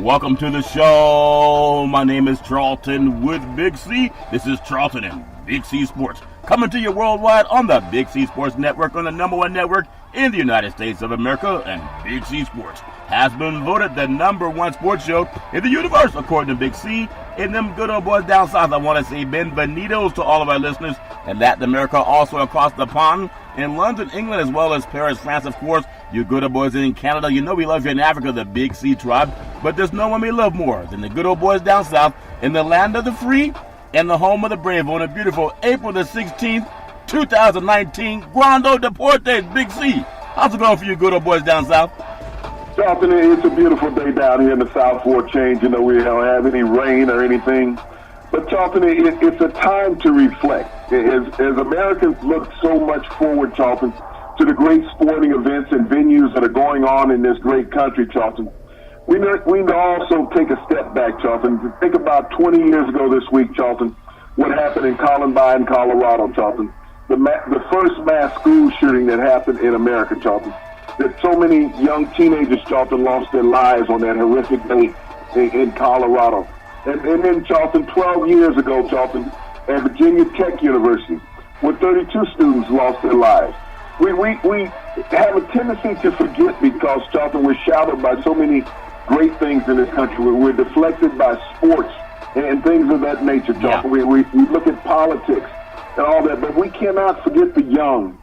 Welcome to the show. My name is Charlton with Big C. This is Charlton and Big C Sports. Coming to you worldwide on the Big C Sports Network, on the #1 network in the United States of America. And Big C Sports has been voted the #1 sports show in the universe, according to Big C. And them good old boys down south, I want to say benvenidos to all of our listeners in Latin America, also across the pond, in London, England, as well as Paris, France, of course. You good old boys in Canada, you know we love you in Africa, the Big C tribe. But there's no one we love more than the good old boys down south in the land of the free and the home of the brave on a beautiful April the 16th, 2019, Grando Deportes, Big C. How's it going for you good old boys down south? Charlton, it's a beautiful day down here in the South for a change. You know, we don't have any rain or anything. But, Charlton, it's a time to reflect. As Americans look so much forward, Charlton, to the great sporting events and venues that are going on in this great country, Charlton, we need to also take a step back, Charlton. Think about 20 years ago this week, Charlton, what happened in Columbine, Colorado, Charlton. The first mass school shooting that happened in America, Charlton. That so many young teenagers, Charlton, lost their lives on that horrific day in Colorado. And then, Charlton, 12 years ago, Charlton, at Virginia Tech University, where 32 students lost their lives. We have a tendency to forget because, Charlton, we're shadowed by so many great things in this country. We're deflected by sports and things of that nature, Charlton. Yeah. We look at politics and all that, but we cannot forget the young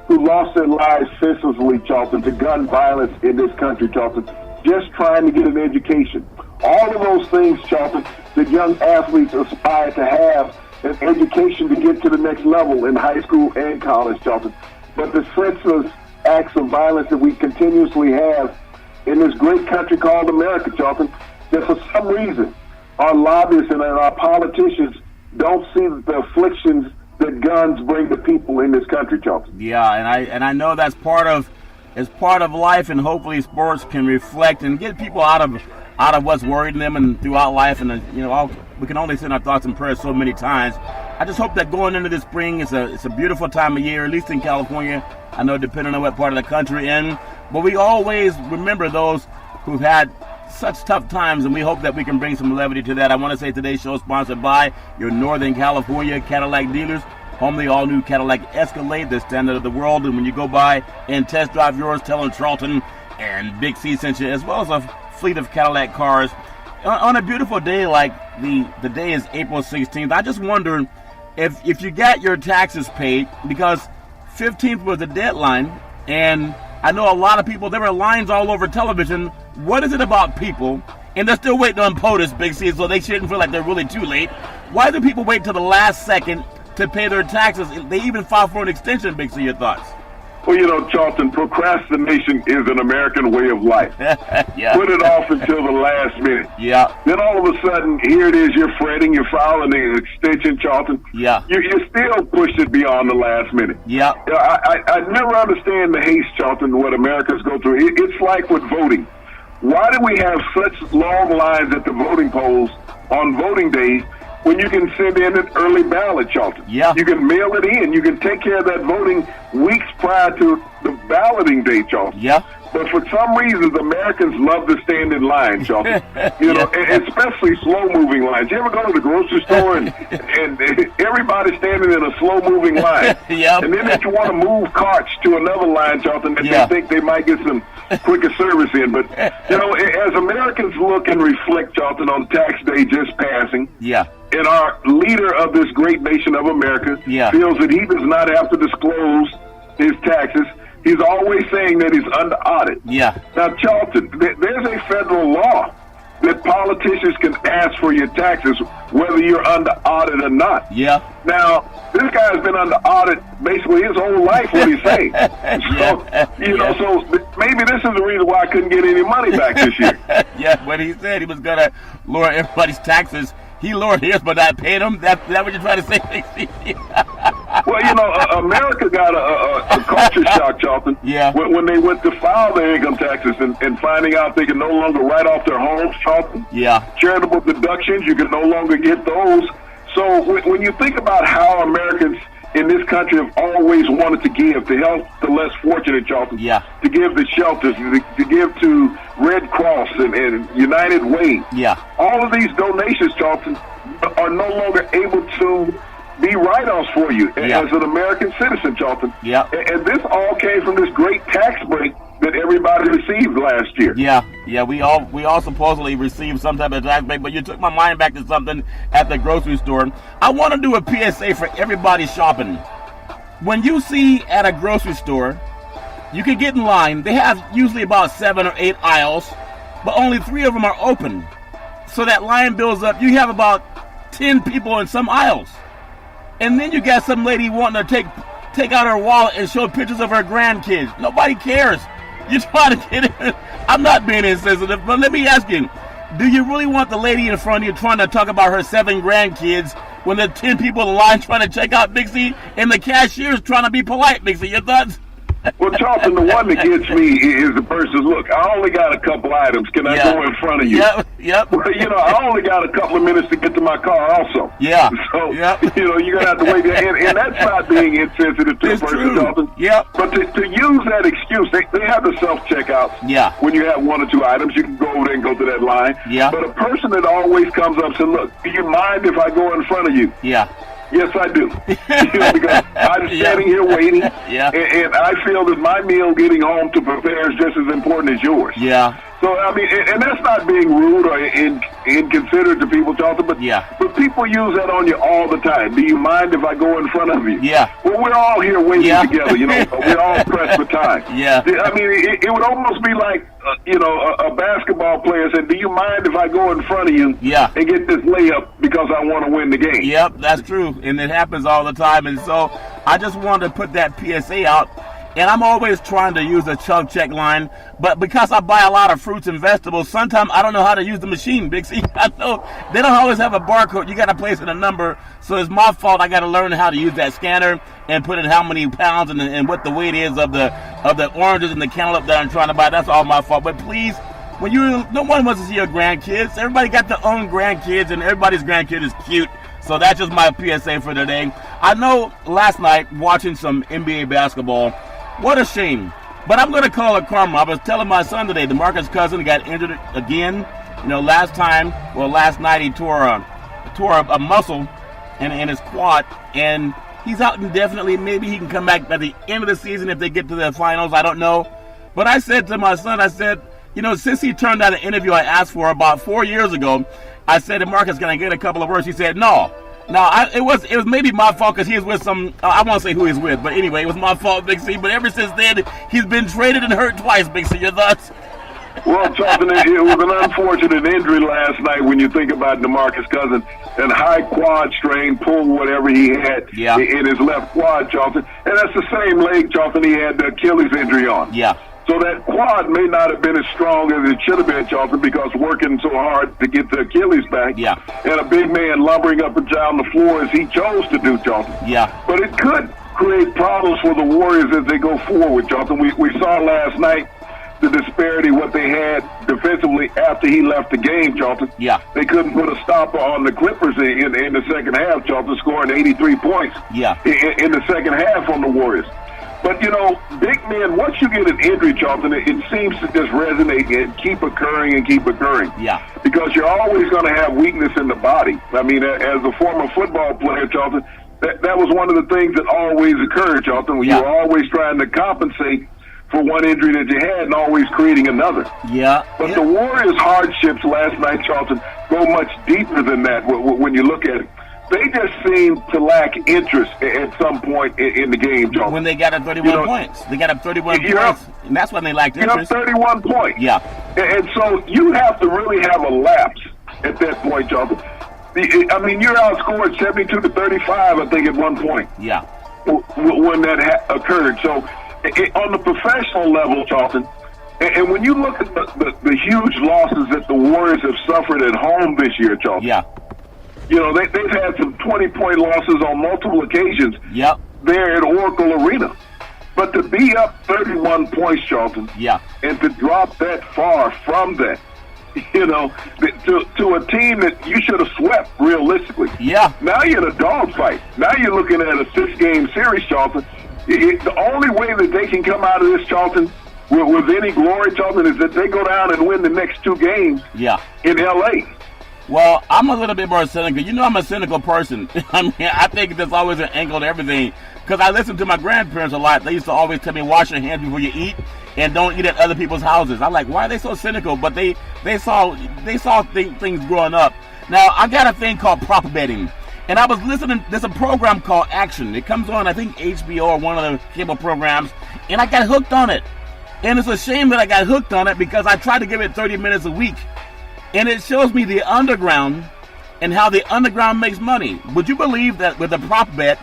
who lost their lives senselessly, Charlton, to gun violence in this country, Charlton, just trying to get an education. All of those things, Charlton, that young athletes aspire to have an education to get to the next level in high school and college, Charlton. But the senseless acts of violence that we continuously have in this great country called America, Charlton, that for some reason our lobbyists and our politicians don't see the afflictions that guns bring to people in this country, Charlton. Yeah, and I know that's part of life, and hopefully sports can reflect and get people out of what's worrying them and throughout life. And we can only send our thoughts and prayers so many times. I just hope that going into the spring, it's a beautiful time of year, at least in California. I know depending on what part of the country in, but we always remember those who've had such tough times, and we hope that we can bring some levity to that. I want to say today's show is sponsored by your Northern California Cadillac dealers, home of the all-new Cadillac Escalade, the standard of the world. And when you go by and test drive yours, tell them Charlton and Big C sent you, as well as a fleet of Cadillac cars. On a beautiful day like the day is April 16th, I just wonder if you got your taxes paid, because 15th was the deadline, and I know a lot of people, there were lines all over television. What is it about people? And they're still waiting on POTUS, Big C, so they shouldn't feel like they're really too late. Why do people wait till the last second to pay their taxes? They even file for an extension, Big C. Your thoughts? Well, Charlton, procrastination is an American way of life. Yeah. Put it off until the last minute. Yeah. Then all of a sudden, here it is, you're fretting, you're filing an extension, Charlton. Yeah. You still pushed it beyond the last minute. Yeah. I never understand the haste, Charlton, what Americans go through. It's like with voting. Why do we have such long lines at the voting polls on voting day when you can send in an early ballot, Charlton? Yeah. You can mail it in. You can take care of that voting weeks prior to the balloting day, Charlton. Yeah. But for some reasons, Americans love to stand in line, Charlton. And especially slow-moving lines. You ever go to the grocery store and everybody's standing in a slow-moving line? Yeah. And then if you want to move carts to another line, Charlton, that they think they might get some quicker service in. But, as Americans look and reflect, Charlton, on tax day just passing, and our leader of this great nation of America feels that he does not have to disclose his taxes, he's always saying that he's under audit. Yeah. Now, Charlton, there's a federal law that politicians can ask for your taxes whether you're under audit or not. Yeah. Now, this guy's been under audit basically his whole life, what he's saying. So maybe this is the reason why I couldn't get any money back this year. Yeah, when he said he was going to lower everybody's taxes, he lowered his but not paid them. That what you're trying to say? Well, America got a culture shock, Charlton. Yeah. When they went to file their income taxes and finding out they can no longer write off their homes, Charlton. Yeah. Charitable deductions, you can no longer get those. So when you think about how Americans in this country have always wanted to give to help the less fortunate, Charlton. Yeah. To give to shelters, to give to Red Cross and United Way. Yeah. All of these donations, Charlton, are no longer able to be write-offs for you as an American citizen, Charlton. Yeah. And this all came from this great tax break that everybody received last year. Yeah, we all supposedly received some type of tax break, but you took my mind back to something at the grocery store. I want to do a PSA for everybody shopping. When you see at a grocery store, you can get in line. They have usually about 7 or 8 aisles, but only 3 of them are open. So that line builds up. You have about 10 people in some aisles. And then you got some lady wanting to take out her wallet and show pictures of her grandkids. Nobody cares. You're trying to get in. I'm not being insensitive, but let me ask you, do you really want the lady in front of you trying to talk about her 7 grandkids when there are 10 people in the line trying to check out Big C and the cashier's trying to be polite, Big C? Your thoughts? Well, Charlton, the one that gets me is the person, look, I only got a couple items. Can I go in front of you? Yep. Well, I only got a couple of minutes to get to my car also. Yeah. So, you're going to have to wait there. And that's not being insensitive to it's the person, true. Charlton. Yep. But to use that excuse, they have the self-checkouts. Yeah. When you have 1 or 2 items, you can go over there and go to that line. Yeah. But a person that always comes up and says, look, do you mind if I go in front of you? Yeah. Yes, I do. Because I'm standing here waiting, and I feel that my meal getting home to prepare is just as important as yours. Yeah. So, I mean, and that's not being rude or inconsiderate to people, Charlton, but people use that on you all the time. Do you mind if I go in front of you? Yeah. Well, we're all here waiting together, we're all pressed for time. Yeah. I mean, it would almost be like, a basketball player said, do you mind if I go in front of you and get this layup because I want to win the game? Yep, that's true, and it happens all the time, and so I just wanted to put that PSA out. And I'm always trying to use a chug check line, but because I buy a lot of fruits and vegetables, sometimes I don't know how to use the machine, Big C. I know they don't always have a barcode. You got to place in a number, so it's my fault. I got to learn how to use that scanner and put in how many pounds and what the weight is of the oranges and the cantaloupe that I'm trying to buy. That's all my fault. But please, no one wants to see your grandkids. Everybody got their own grandkids, and everybody's grandkid is cute. So that's just my PSA for today. I know last night watching some NBA basketball. What a shame. But I'm going to call it karma. I was telling my son today, DeMarcus Cousins got injured again. Last night he tore a muscle in his quad, and he's out indefinitely. Maybe he can come back by the end of the season if they get to the finals. I don't know. But I said to my son, since he turned down an interview I asked for about 4 years ago, I said, DeMarcus, can I get a couple of words? He said, no. Now, it was maybe my fault because he was with some, I won't say who he's with, but anyway, it was my fault, Big C. But ever since then, he's been traded and hurt twice, Big C. Your thoughts? Well, Charlton, it was an unfortunate injury last night when you think about DeMarcus Cousins and high quad strain, pull whatever he had in his left quad, Charlton. And that's the same leg, Charlton, he had the Achilles injury on. Yeah. So that quad may not have been as strong as it should have been, Charlton, because working so hard to get the Achilles back. Yeah. And a big man lumbering up and down the floor as he chose to do, Charlton. Yeah. But it could create problems for the Warriors as they go forward, Charlton. We saw last night the disparity, what they had defensively after he left the game, Charlton. Yeah. They couldn't put a stopper on the Clippers in the second half, Charlton, scoring 83 points in the second half on the Warriors. But, big men, once you get an injury, Charlton, it seems to just resonate and keep occurring. Yeah. Because you're always going to have weakness in the body. I mean, as a former football player, Charlton, that was one of the things that always occurred, Charlton, when you were always trying to compensate for one injury that you had and always creating another. Yeah. But the Warriors' hardships last night, Charlton, go much deeper than that when you look at it. They just seem to lack interest at some point in the game, Charlton. When they got up 31 points. They got up 31 points, and that's when they lacked interest. 31 points. Yeah. And so you have to really have a lapse at that point, Charlton. I mean, you're outscored 72 to 35, I think, at one point. Yeah. When that occurred. So on the professional level, Charlton, and when you look at the huge losses that the Warriors have suffered at home this year, Charlton. Yeah. They've had some 20-point losses on multiple occasions there at Oracle Arena. But to be up 31 points, Charlton, and to drop that far from that, you know, to a team that you should have swept realistically. Yeah. Now you're in a dogfight. Now you're looking at a 6-game series, Charlton. The only way that they can come out of this, Charlton, with any glory, Charlton, is that they go down and win the next 2 games in L.A. Well, I'm a little bit more cynical. You know, I'm a cynical person. I mean, I think there's always an angle to everything. Because I listen to my grandparents a lot. They used to always tell me, wash your hands before you eat and don't eat at other people's houses. I'm like, why are they so cynical? But they saw things growing up. Now, I got a thing called prop betting. And I was listening, there's a program called Action. It comes on, I think, HBO or one of the cable programs. And I got hooked on it. And it's a shame that I got hooked on it because I tried to give it 30 minutes a week. And it shows me the underground and how the underground makes money. Would you believe that with a prop bet,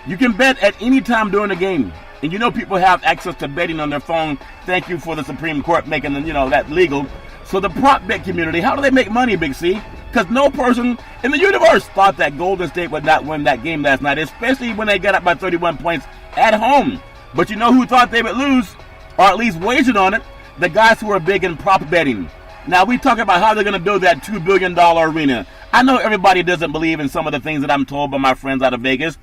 you can bet at any time during the game? And you know people have access to betting on their phone. Thank you for the Supreme Court making that legal. So the prop bet community, how do they make money, Big C? Because no person in the universe thought that Golden State would not win that game last night, especially when they got up by 31 points at home. But you know who thought they would lose, or at least wagered on it? The guys who are big in prop betting. Now, we talk about how they're going to build that $2 billion arena. I know everybody doesn't believe in some of the things that I'm told by my friends out of Vegas,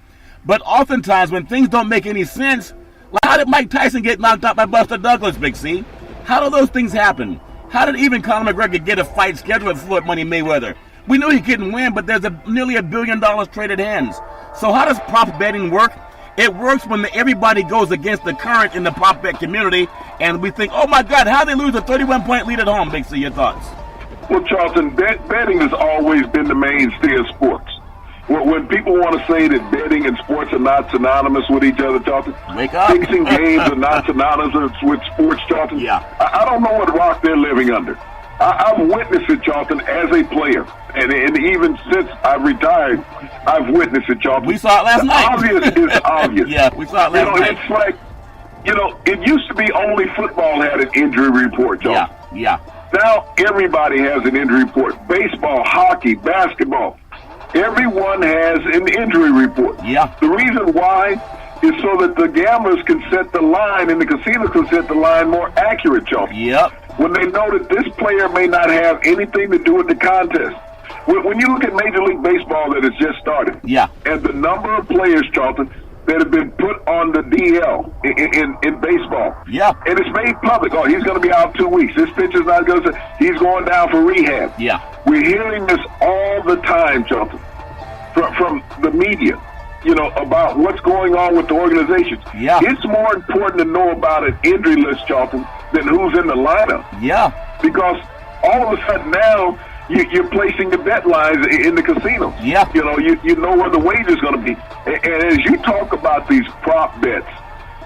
but oftentimes when things don't make any sense, like how did Mike Tyson get knocked out by Buster Douglas, Big C? How do those things happen? How did even Conor McGregor get a fight scheduled with Floyd Money Mayweather? We knew he couldn't win, but there's nearly $1 billion traded hands. So how does prop betting work? It works when everybody goes against the current in the prop bet community, and we think, oh my God, how they lose a 31-point lead at home? Big C, your thoughts? Well, Charlton, betting has always been the mainstay of sports. When people want to say that betting and sports are not synonymous with each other, Charlton, wake up. Fixing games are not synonymous with sports, Charlton. Yeah. I don't know what rock they're living under. I've witnessed it, Charlton, as a player. And even since I've retired, I've witnessed it, Charlton. We saw it last night. Obvious is obvious. Yeah, we saw it last night. It's like, it used to be only football had an injury report, Charlton. Yeah. Now everybody has an injury report. Baseball, hockey, basketball. Everyone has an injury report. Yeah. The reason why is so that the gamblers can set the line and the casinos can set the line more accurate, Charlton. Yep. When they know that this player may not have anything to do with the contest. When you look at Major League Baseball that has just started, and the number of players, Charlton, that have been put on the DL in baseball, and it's made public. Oh, he's going to be out 2 weeks. This pitcher's not going to. He's going down for rehab. We're hearing this all the time, Charlton, from the media. About what's going on with the organizations. It's more important to know about an injury list, Charlton, than who's in the lineup. Because all of a sudden now you're placing the bet lines in the casino. You know where the wager's going to be. And as you talk about these prop bets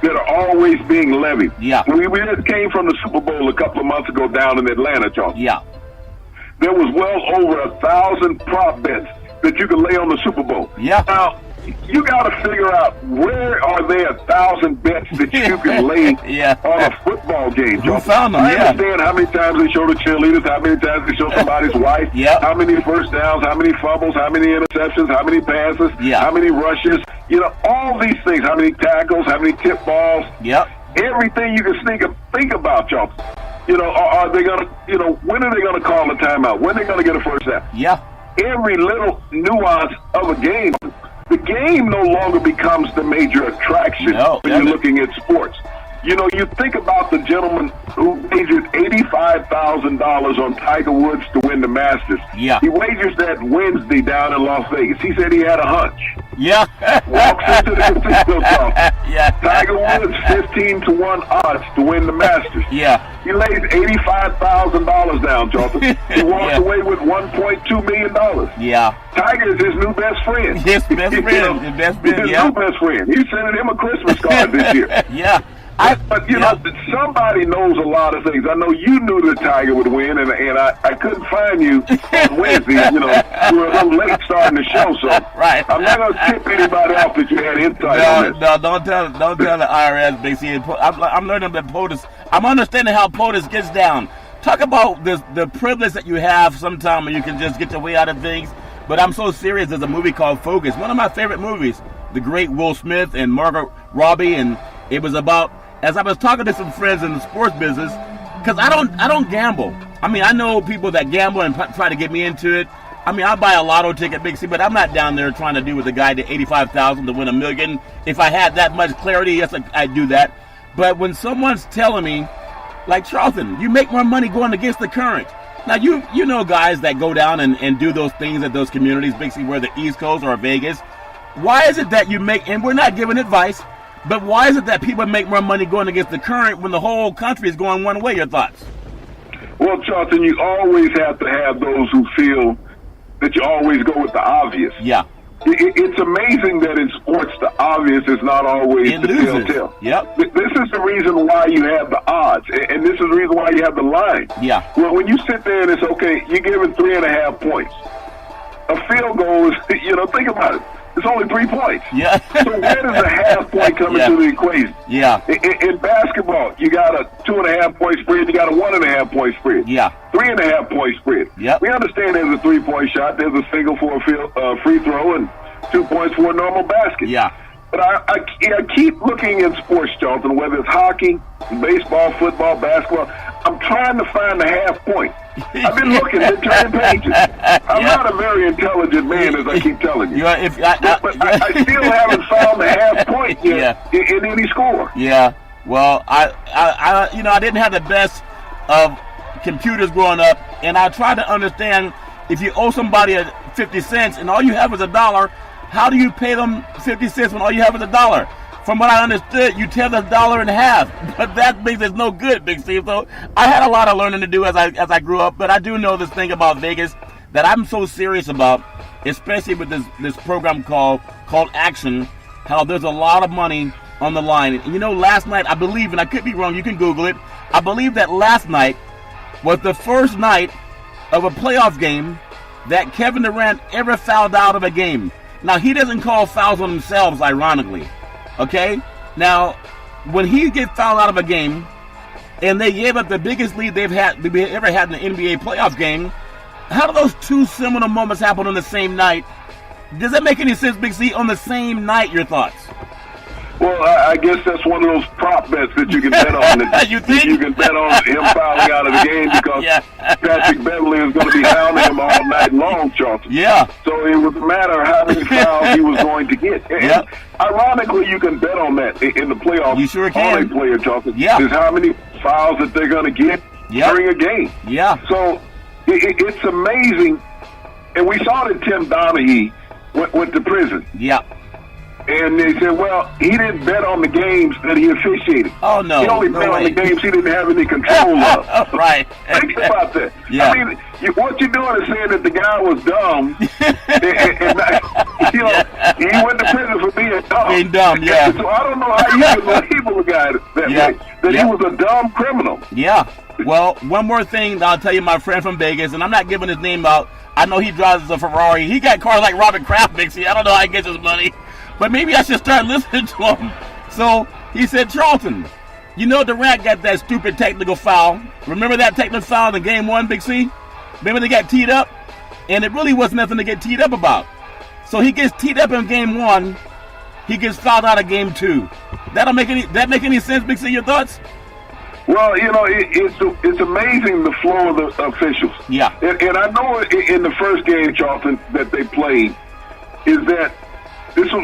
that are always being levied. We just came from the Super Bowl a couple of months ago down in Atlanta, Charlton. There was well over 1,000 prop bets that you could lay on the Super Bowl. Now, you got to figure out where are there 1,000 bets that you can lay on a football game. You found them, I understand how many times they show the cheerleaders, how many times they show somebody's wife, how many first downs, how many fumbles, how many interceptions, how many passes, how many rushes. All these things, how many tackles, how many tip balls. Everything you can think about, y'all. Are they going to, when are they going to call a timeout? When are they going to get a first down? Every little nuance of a game. The game no longer becomes the major attraction when you're looking at sports. You think about the gentleman who wagered $85,000 on Tiger Woods to win the Masters. He wagers that Wednesday down in Las Vegas. He said he had a hunch. Walks into the casino talk. Tiger Woods 15-1 odds to win the Masters. He lays $85,000 down, Charlton. He walks away with $1.2 million. Tiger is his new best friend. His best friend. His best friend. His new best friend. He's sending him a Christmas card this year. But somebody knows a lot of things. I know you knew that Tiger would win, and I couldn't find you on Wednesday. You were a little late starting the show, so I'm not going to tip anybody off that you had insight on this. No, don't tell the IRS, Big C. I'm learning that POTUS. I'm understanding how POTUS gets down. Talk about the privilege that you have sometimes when you can just get your way out of things. But I'm so serious. There's a movie called Focus, one of my favorite movies. The great Will Smith and Margot Robbie, and it was about. As I was talking to some friends in the sports business, because I don't gamble. I mean, I know people that gamble and try to get me into it. I mean, I buy a lotto ticket, Big C, but I'm not down there trying to do with the guy to $85,000 to win $1 million. If I had that much clarity, yes, I'd do that. But when someone's telling me, like, Charlton, you make more money going against the current. Now, you know guys that go down and do those things at those communities, Big C, where the East Coast or Vegas. Why is it that you make, and we're not giving advice, but why is it that people make more money going against the current when the whole country is going one way? Your thoughts? Well, Charlton, you always have to have those who feel that you always go with the obvious. Yeah. It's amazing that in sports the obvious is not always the telltale. Yep. This is the reason why you have the odds, and this is the reason why you have the line. Yeah. Well, when you sit there and it's okay, you're given 3.5 points. A field goal is, think about it. It's only 3 points. Yeah. So where does a half point come into the equation? Yeah. In basketball, you got a 2.5 point spread. You got a 1.5 point spread. Yeah. 3.5 point spread. Yeah. We understand there's a 3-point shot. There's a single for a free throw and 2 points for a normal basket. Yeah. But I keep looking in sports, Jonathan, whether it's hockey, baseball, football, basketball. I'm trying to find the half point. I've been looking, been turning pages. I'm not a very intelligent man, as I keep telling you. But I still haven't found the half point yet in any score. Yeah. Well, I didn't have the best of computers growing up, and I tried to understand if you owe somebody 50 cents and all you have is $1, how do you pay them 50 cents when all you have is $1? From what I understood, you tear the dollar in half, but that makes it no good, Big Steve. So I had a lot of learning to do as I grew up, but I do know this thing about Vegas that I'm so serious about, especially with this program called Action, how there's a lot of money on the line. And last night, I believe, and I could be wrong, you can Google it, I believe that last night was the first night of a playoff game that Kevin Durant ever fouled out of a game. Now, he doesn't call fouls on themselves, ironically. Okay? Now, when he gets fouled out of a game, and they gave up the biggest lead they've ever had in the NBA playoff game, how do those two similar moments happen on the same night? Does that make any sense, Big C? On the same night, your thoughts? Well, I guess that's one of those prop bets that you can bet on. You think? You can bet on him fouling out of the game because Patrick Beverly is going to be hounding him all night long, Charlton. Yeah. So it was a matter of how many fouls he was going to get. And ironically, you can bet on that in the playoffs. You sure can. On a player, Charlton. Yeah. Is how many fouls that they're going to get during a game. Yeah. So it's amazing. And we saw that Tim Donaghy went to prison. Yeah. And they said, well, he didn't bet on the games that he officiated. Oh, no. He only bet on the games he didn't have any control of. Right. Think about that. Yeah. I mean, what you're doing is saying that the guy was dumb. He went to prison for being dumb. Being dumb, yeah. So I don't know how you can label a guy that way, that he was a dumb criminal. Yeah. Well, one more thing I'll tell you, my friend from Vegas, and I'm not giving his name out. I know he drives a Ferrari. He got cars like Robert Kraft, Bixie. I don't know how he gets his money. But maybe I should start listening to him. So he said, Charlton, Durant got that stupid technical foul. Remember that technical foul in Game 1, Big C? Remember they got teed up? And it really was nothing to get teed up about. So he gets teed up in Game 1. He gets fouled out of Game 2. That make any sense, Big C? Your thoughts? Well, it's amazing the flow of the officials. Yeah. And I know in the first game, Charlton, that they played, is that this was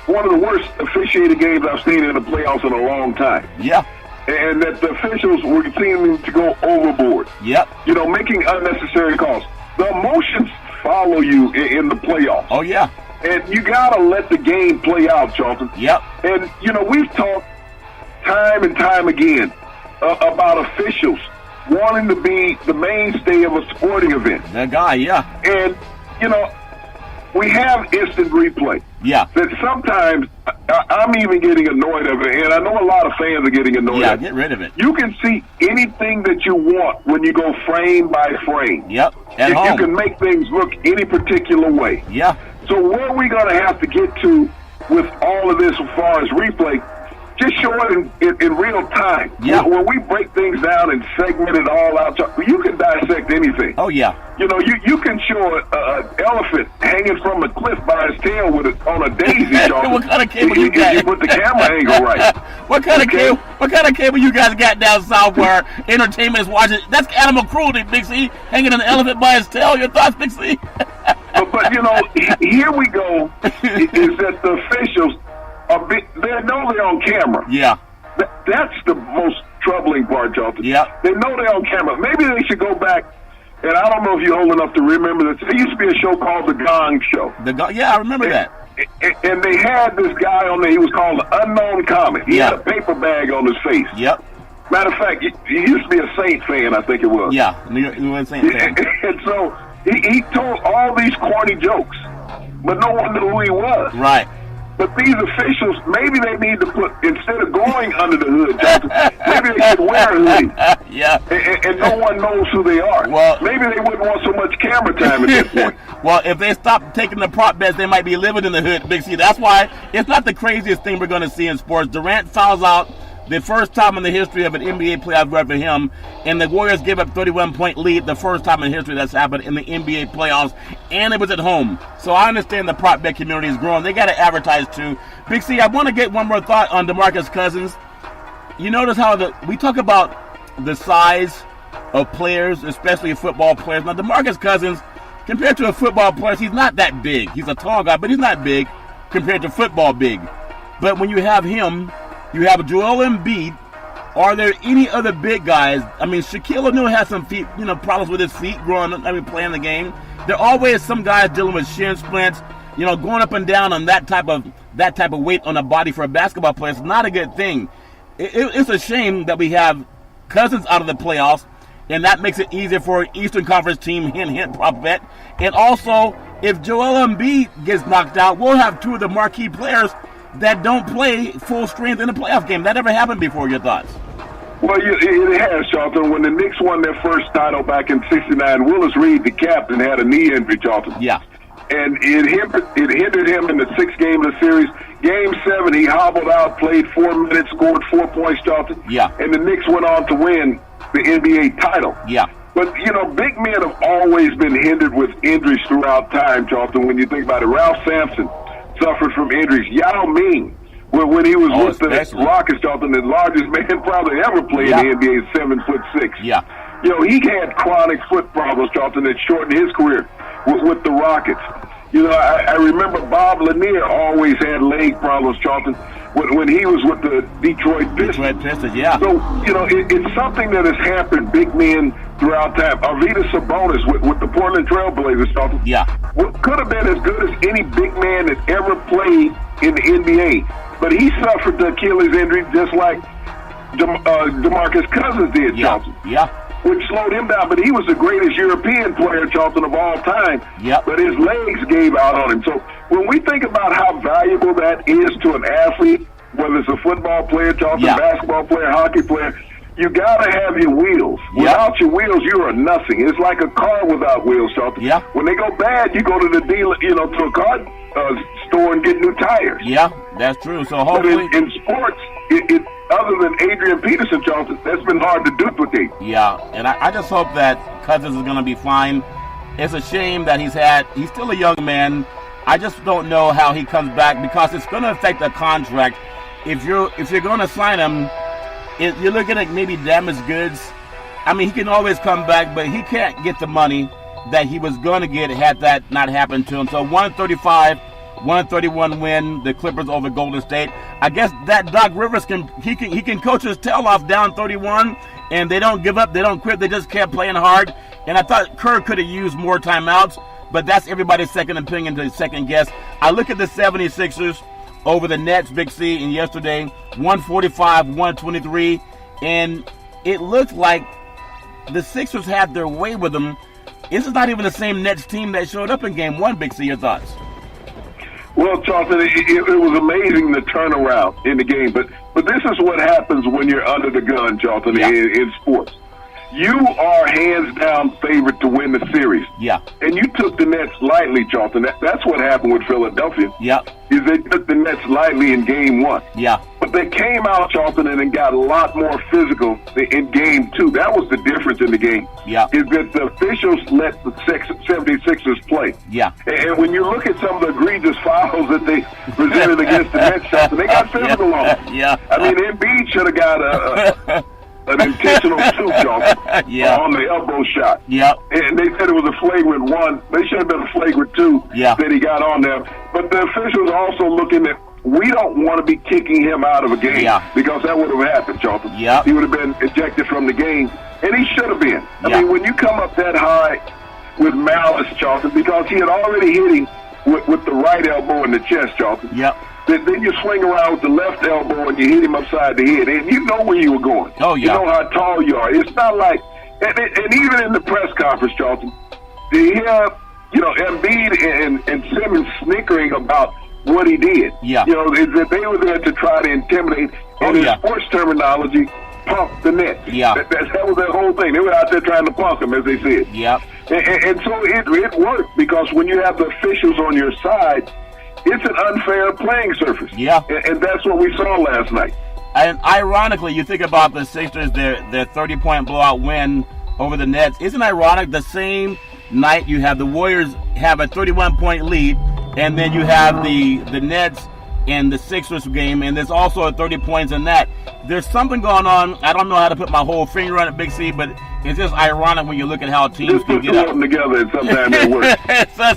one of the worst officiated games I've seen in the playoffs in a long time. Yeah. And that the officials were seeming to go overboard. Yep. Making unnecessary calls. The emotions follow you in the playoffs. Oh, yeah. And you got to let the game play out, Charlton. Yep. And, we've talked time and time again about officials wanting to be the mainstay of a sporting event. That guy, yeah. And, we have instant replay. Yeah. That sometimes I'm even getting annoyed of it, and I know a lot of fans are getting annoyed of it. Yeah, get rid of it. You can see anything that you want when you go frame by frame. Yep. At home. You can make things look any particular way. Yeah. So where are we going to have to get to with all of this as far as replay? just show it in real time. Yeah. When we break things down and segment it all out, you can dissect anything. Oh, yeah. You know, you can show an elephant hanging from a cliff by his tail on a daisy. What kind of cable you got? You put the camera angle right. What kind of cable you guys got down south where entertainment is watching? That's animal cruelty, Big C. Hanging an elephant by his tail. Your thoughts, Big C? but you know, here we go. Is that the officials they know they're on camera. Yeah. That's the most troubling part, Charlton. Yeah. They know they're on camera. Maybe they should go back. And I don't know if you're old enough to remember this. There used to be a show called The Gong Show. Yeah, I remember that. And they had this guy on there. He was called the Unknown Comic. He had a paper bag on his face. Yep. Matter of fact, he used to be a Saint fan, I think it was. Yeah, New England Saint fan. And so he told all these corny jokes, but no one knew who he was. Right. But these officials, maybe they need to put, instead of going under the hood, Justin, maybe they should wear a hoodie. Yeah. And no one knows who they are. Well, maybe they wouldn't want so much camera time at this point. Well, if they stop taking the prop bets, they might be living in the hood, Big C. That's why it's not the craziest thing we're going to see in sports. Durant fouls out the first time in the history of an NBA playoff game for him, and the Warriors gave up 31-point lead, the first time in history that's happened in the NBA playoffs, and it was at home. So I understand the prop bet community is growing. They got to advertise too. Big C, I want to get one more thought on DeMarcus Cousins. You notice how we talk about the size of players, especially football players. Now, DeMarcus Cousins, compared to a football player, he's not that big. He's a tall guy, but he's not big compared to football big. But when you have him, you have Joel Embiid. Are there any other big guys? I mean, Shaquille O'Neal has some feet, problems with his feet playing the game. There are always some guys dealing with shin splints, going up and down on that type of weight on a body for a basketball player. It's not a good thing. It's a shame that we have Cousins out of the playoffs, and that makes it easier for an Eastern Conference team, hint, prop bet. And also, if Joel Embiid gets knocked out, we'll have two of the marquee players that don't play full strength in a playoff game. That ever happened before, your thoughts? Well, it has, Charlton. When the Knicks won their first title back in '69, Willis Reed, the captain, had a knee injury, Charlton. Yeah. And it hindered him in the sixth game of the series. Game 7, he hobbled out, played 4 minutes, scored 4 points, Charlton. Yeah. And the Knicks went on to win the NBA title. Yeah. But, big men have always been hindered with injuries throughout time, Charlton. When you think about it, Ralph Sampson suffered from injuries. Yao Ming, when he was with the Rockets, Charlton, the largest man probably ever played in the NBA, 7'6". Yeah. He had chronic foot problems, Charlton, that shortened his career with the Rockets. I remember Bob Lanier always had leg problems, Charlton, when he was with the Detroit Pistons. Yeah. So, it's something that has hampered big men throughout time. Arvydas Sabonis with the Portland Trail Blazers, Charlton. Yeah. Could have been as good as any big man that ever played in the NBA. But he suffered the Achilles injury just like DeMarcus Cousins did, Charlton. Yeah. Which slowed him down, but he was the greatest European player, Charlton, of all time. Yep. But his legs gave out on him. So when we think about how valuable that is to an athlete, whether it's a football player, Charlton, basketball player, hockey player, you got to have your wheels. Without your wheels, you are nothing. It's like a car without wheels, Charlton. Yeah. When they go bad, you go to the dealer, to a car store and get new tires. Yeah, that's true. So hopefully, but in sports, other than Adrian Peterson, Charlton, that's been hard to duplicate. Yeah, and I just hope that Cousins is going to be fine. It's a shame that he's still a young man. I just don't know how he comes back because it's going to affect the contract. If you're going to sign him, you're looking at maybe damaged goods. I mean, he can always come back, but he can't get the money that he was going to get had that not happened to him. So 135-131 win, the Clippers over Golden State. I guess that Doc Rivers can coach his tail off down 31, and they don't give up, they don't quit, they just kept playing hard. And I thought Kerr could have used more timeouts, but that's everybody's second opinion to second guess. I look at the 76ers over the Nets, Big C, and yesterday, 145-123, and it looked like the Sixers had their way with them. This is not even the same Nets team that showed up in Game 1, Big C. Your thoughts? Well, Charlton, it was amazing the turnaround in the game. But this is what happens when you're under the gun, Charlton, in sports. You are hands down favorite to win the series. Yeah. And you took the Nets lightly, Charlton. That's what happened with Philadelphia. Yeah. Is they took the Nets lightly in Game 1. Yeah. But but they came out, Charlton, and got a lot more physical in game 2. That was the difference in the game. Yeah. Is that the officials let the 76ers play. Yeah. And when you look at some of the egregious fouls that they presented against the Nets, Charlton, they got physical on them. Yeah. I mean, Embiid should have got an intentional two, Charlton, on the elbow shot. Yeah. And they said it was a flagrant 1. They should have been a flagrant 2 that he got on there. But the officials also looking at, we don't want to be kicking him out of a game because that would have happened, Charlton. Yeah. He would have been ejected from the game, and he should have been. I mean, when you come up that high with malice, Charlton, because he had already hit him with the right elbow in the chest, Charlton. Yep. Then you swing around with the left elbow and you hit him upside the head, and you know where you were going. Oh, yeah. You know how tall you are. It's not like, and even in the press conference, Charlton, you hear, Embiid and Simmons snickering about what he did. Yeah. You know, that they were there to try to intimidate, and in sports terminology, punk the Nets. Yeah. That was their whole thing. They were out there trying to punk them, as they said. Yep. And so it worked, because when you have the officials on your side, it's an unfair playing surface. Yeah. And that's what we saw last night. And ironically, you think about the Sixers, their 30-point blowout win over the Nets. Isn't it ironic? The same night you have the Warriors have a 31-point lead, and then you have the Nets in the Sixers game, and there's also 30 points in that. There's something going on. I don't know how to put my whole finger on it, Big C, but it's just ironic when you look at how teams just can put get up. Them together, and sometimes they work.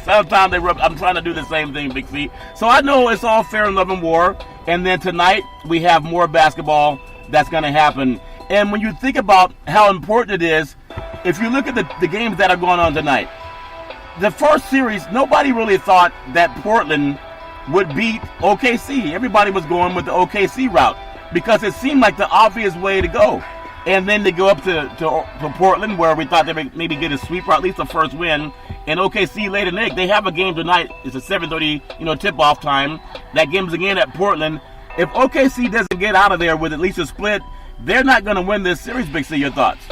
Sometimes they rub. I'm trying to do the same thing, Big C. So I know it's all fair in love and war. And then tonight we have more basketball that's going to happen. And when you think about how important it is, if you look at the games that are going on tonight, the first series, nobody really thought that Portland would beat OKC. Everybody was going with the OKC route because it seemed like the obvious way to go. And then they go up to Portland, where we thought they would maybe get a sweep or at least a first win. And OKC later Nick, they have a game tonight. It's a 7:30, tip-off time. That game's again at Portland. If OKC doesn't get out of there with at least a split, they're not going to win this series. Big C, your thoughts?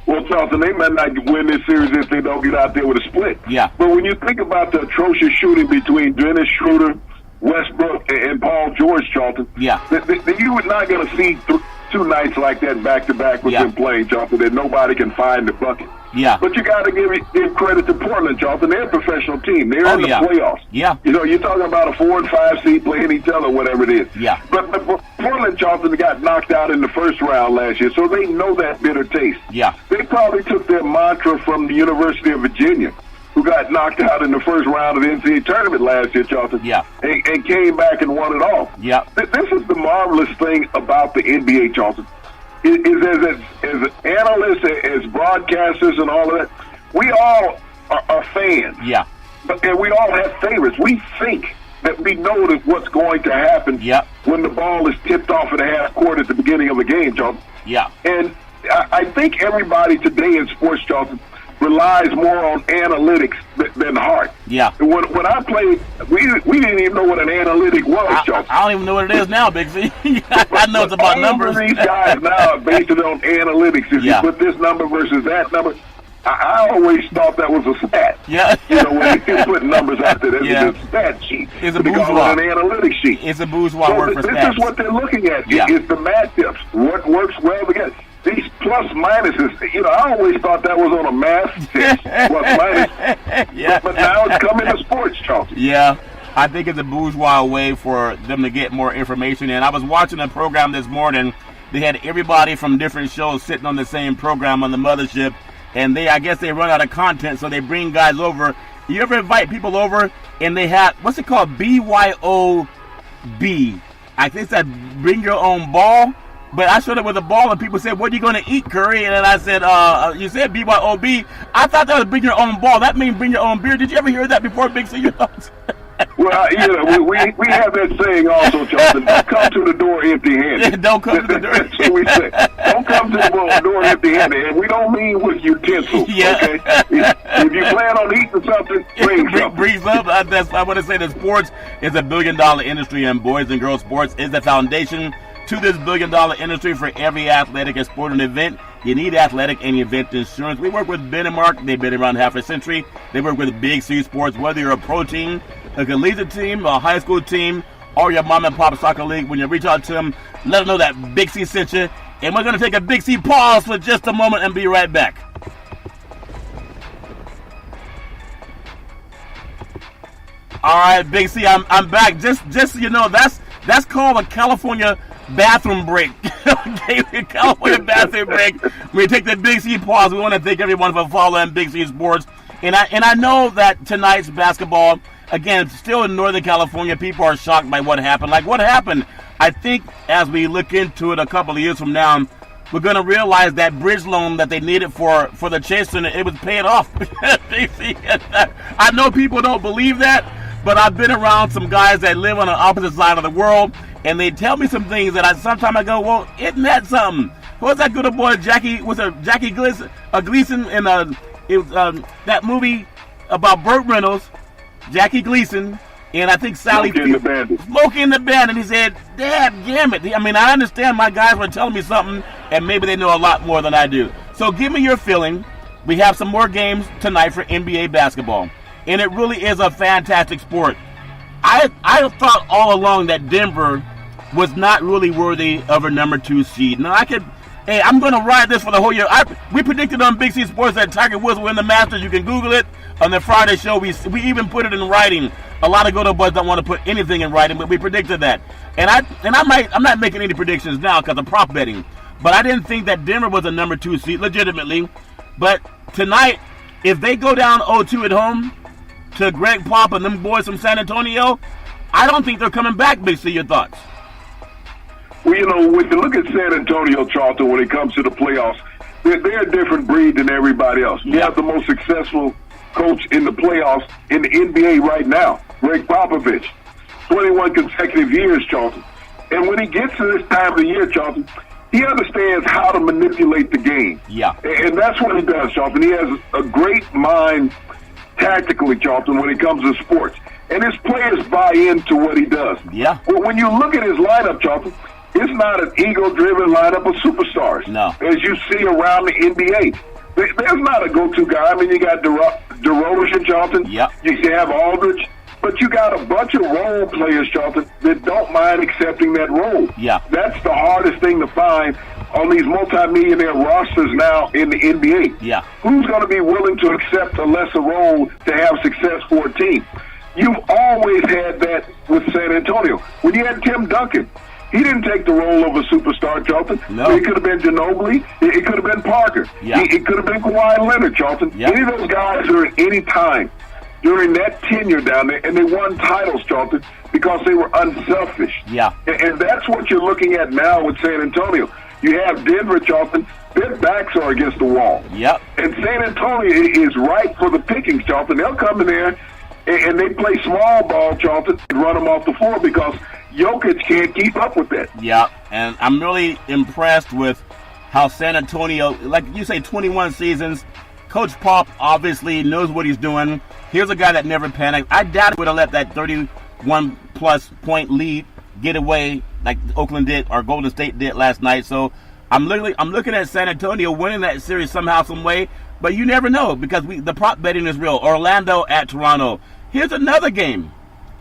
Well, Charlton, they might not win this series if they don't get out there with a split. Yeah. But when you think about the atrocious shooting between Dennis Schroeder, Westbrook, and Paul George, Charlton, you were not going to see two nights like that back-to-back with them playing, Charlton, that nobody can find the bucket. Yeah. But you got to give credit to Portland, Charlton. They're a professional team. They're in the playoffs. Yeah. You're talking about a 4 and 5 seed playing each other, whatever it is. Yeah. But Portland, Charlton, got knocked out in the first round last year, so they know that bitter taste. Yeah. They probably took their mantra from the University of Virginia, who got knocked out in the first round of the NCAA tournament last year, Charlton. Yeah. And came back and won it all. Yeah. This is the marvelous thing about the NBA, Charlton. Is as analysts, as broadcasters, and all of that, we all are fans. Yeah. And we all have favorites. We think that we know that what's going to happen when the ball is tipped off at the half court at the beginning of the game, Charlton. Yeah. And I think everybody today in sports, Charlton, relies more on analytics than heart. Yeah. When I played, we didn't even know what an analytic was, Charlton. I don't even know what it is now, Big C. I know it's about numbers. These guys now are based it on analytics. If you put this number versus that number, I always thought that was a stat. Yeah. When you put numbers out there, that's a stat sheet. It's a bourgeois. An analytics sheet. It's a bourgeois word for stats. This is what they're looking at. Yeah. It's the matchups. What works well together. These plus minuses, I always thought that was on a math test, plus minus. But now it's coming to sports, Charlton. Yeah. I think it's a bourgeois way for them to get more information. And I was watching a program this morning. They had everybody from different shows sitting on the same program on the mothership. And I guess they run out of content, so they bring guys over. You ever invite people over and they have, what's it called? BYOB. I think that bring your own ball. But I showed up with a ball, and people said, "What are you going to eat, Curry?" And then I said, "You said BYOB." I thought that was bring your own ball. That means bring your own beer. Did you ever hear that before, Big C? Well, we have that saying also, Charlton. Don't come to the door empty-handed. Don't come to the door. That's what we say. Don't come to the door empty-handed, and we don't mean with utensils. Okay. If you plan on eating something, bring something. Bring something. I want to say that sports is a billion-dollar industry, and boys and girls sports is the foundation to this billion-dollar industry. For every athletic and sporting event, you need athletic and event insurance. We work with Benmark. They've been around half a century. They work with Big C Sports. Whether you're a pro team, a collegiate team, a high school team, or your mom and pop soccer league. When you reach out to them, let them know that Big C sent you. And we're going to take a Big C pause for just a moment and be right back. All right, Big C, I'm back. Just so you know, that's called a California bathroom break. Okay, California bathroom break. We take the Big C pause. We want to thank everyone for following Big C Sports. And I know that tonight's basketball, again, still in Northern California, people are shocked by what happened. Like, what happened? I think as we look into it a couple of years from now, we're going to realize that bridge loan that they needed for the Chase Center, it was paid off. I know people don't believe that, but I've been around some guys that live on the opposite side of the world, and they tell me some things that sometimes I go, well, isn't that something? What's that good old boy, Jackie Gleason in that movie about Burt Reynolds, Jackie Gleason, and I think Sally Smokey and the Bandit. He said, damn it. I mean, I understand my guys were telling me something, and maybe they know a lot more than I do. So give me your feeling. We have some more games tonight for NBA basketball, and it really is a fantastic sport. I thought all along that Denver was not really worthy of a number 2 seed. Now, I'm going to ride this for the whole year. We predicted on Big C Sports that Tiger Woods will win the Masters. You can Google it. On the Friday show, we even put it in writing. A lot of go-to boys don't want to put anything in writing, but we predicted that. And I'm not making any predictions now because of prop betting. But I didn't think that Denver was a number 2 seed, legitimately. But tonight, if they go down 0-2 at home to Greg Pop and them boys from San Antonio, I don't think they're coming back, Big C. Your thoughts? Well, you know, when you look at San Antonio, Charlton, when it comes to the playoffs, they're a different breed than everybody else. You have the most successful coach in the playoffs in the NBA right now, Greg Popovich. 21 consecutive years, Charlton. And when he gets to this time of the year, Charlton, he understands how to manipulate the game. Yeah. And that's what he does, Charlton. He has a great mind tactically, Charlton, when it comes to sports. And his players buy into what he does. Yeah. Well, when you look at his lineup, Charlton, it's not an ego-driven lineup of superstars. No. As you see around the NBA. There's not a go-to guy. I mean, you got DeRozan, Charlton. Yep. You have Aldridge. But you got a bunch of role players, Charlton, that don't mind accepting that role. Yeah. That's the hardest thing to find on these multi-millionaire rosters now in the NBA. Yeah. Who's going to be willing to accept a lesser role to have success for a team? You've always had that with San Antonio. When you had Tim Duncan, he didn't take the role of a superstar, Charlton. No. It could have been Ginobili. It could have been Parker. Yeah. It could have been Kawhi Leonard, Charlton. Yeah. Any of those guys are at any time during that tenure down there, and they won titles, Charlton, because they were unselfish. Yeah. And that's what you're looking at now with San Antonio. You have Denver, Charlton. Their backs are against the wall. Yep. And San Antonio is ripe for the pickings, Charlton. They'll come in there, and they play small ball, Charlton, and run them off the floor because Jokic can't keep up with that. Yeah, and I'm really impressed with how San Antonio, like you say, 21 seasons. Coach Pop obviously knows what he's doing. Here's a guy that never panicked. I doubt he would have let that 31-plus point lead get away like Oakland did or Golden State did last night. So I'm looking at San Antonio winning that series somehow, some way. But you never know because the prop betting is real. Orlando at Toronto. Here's another game.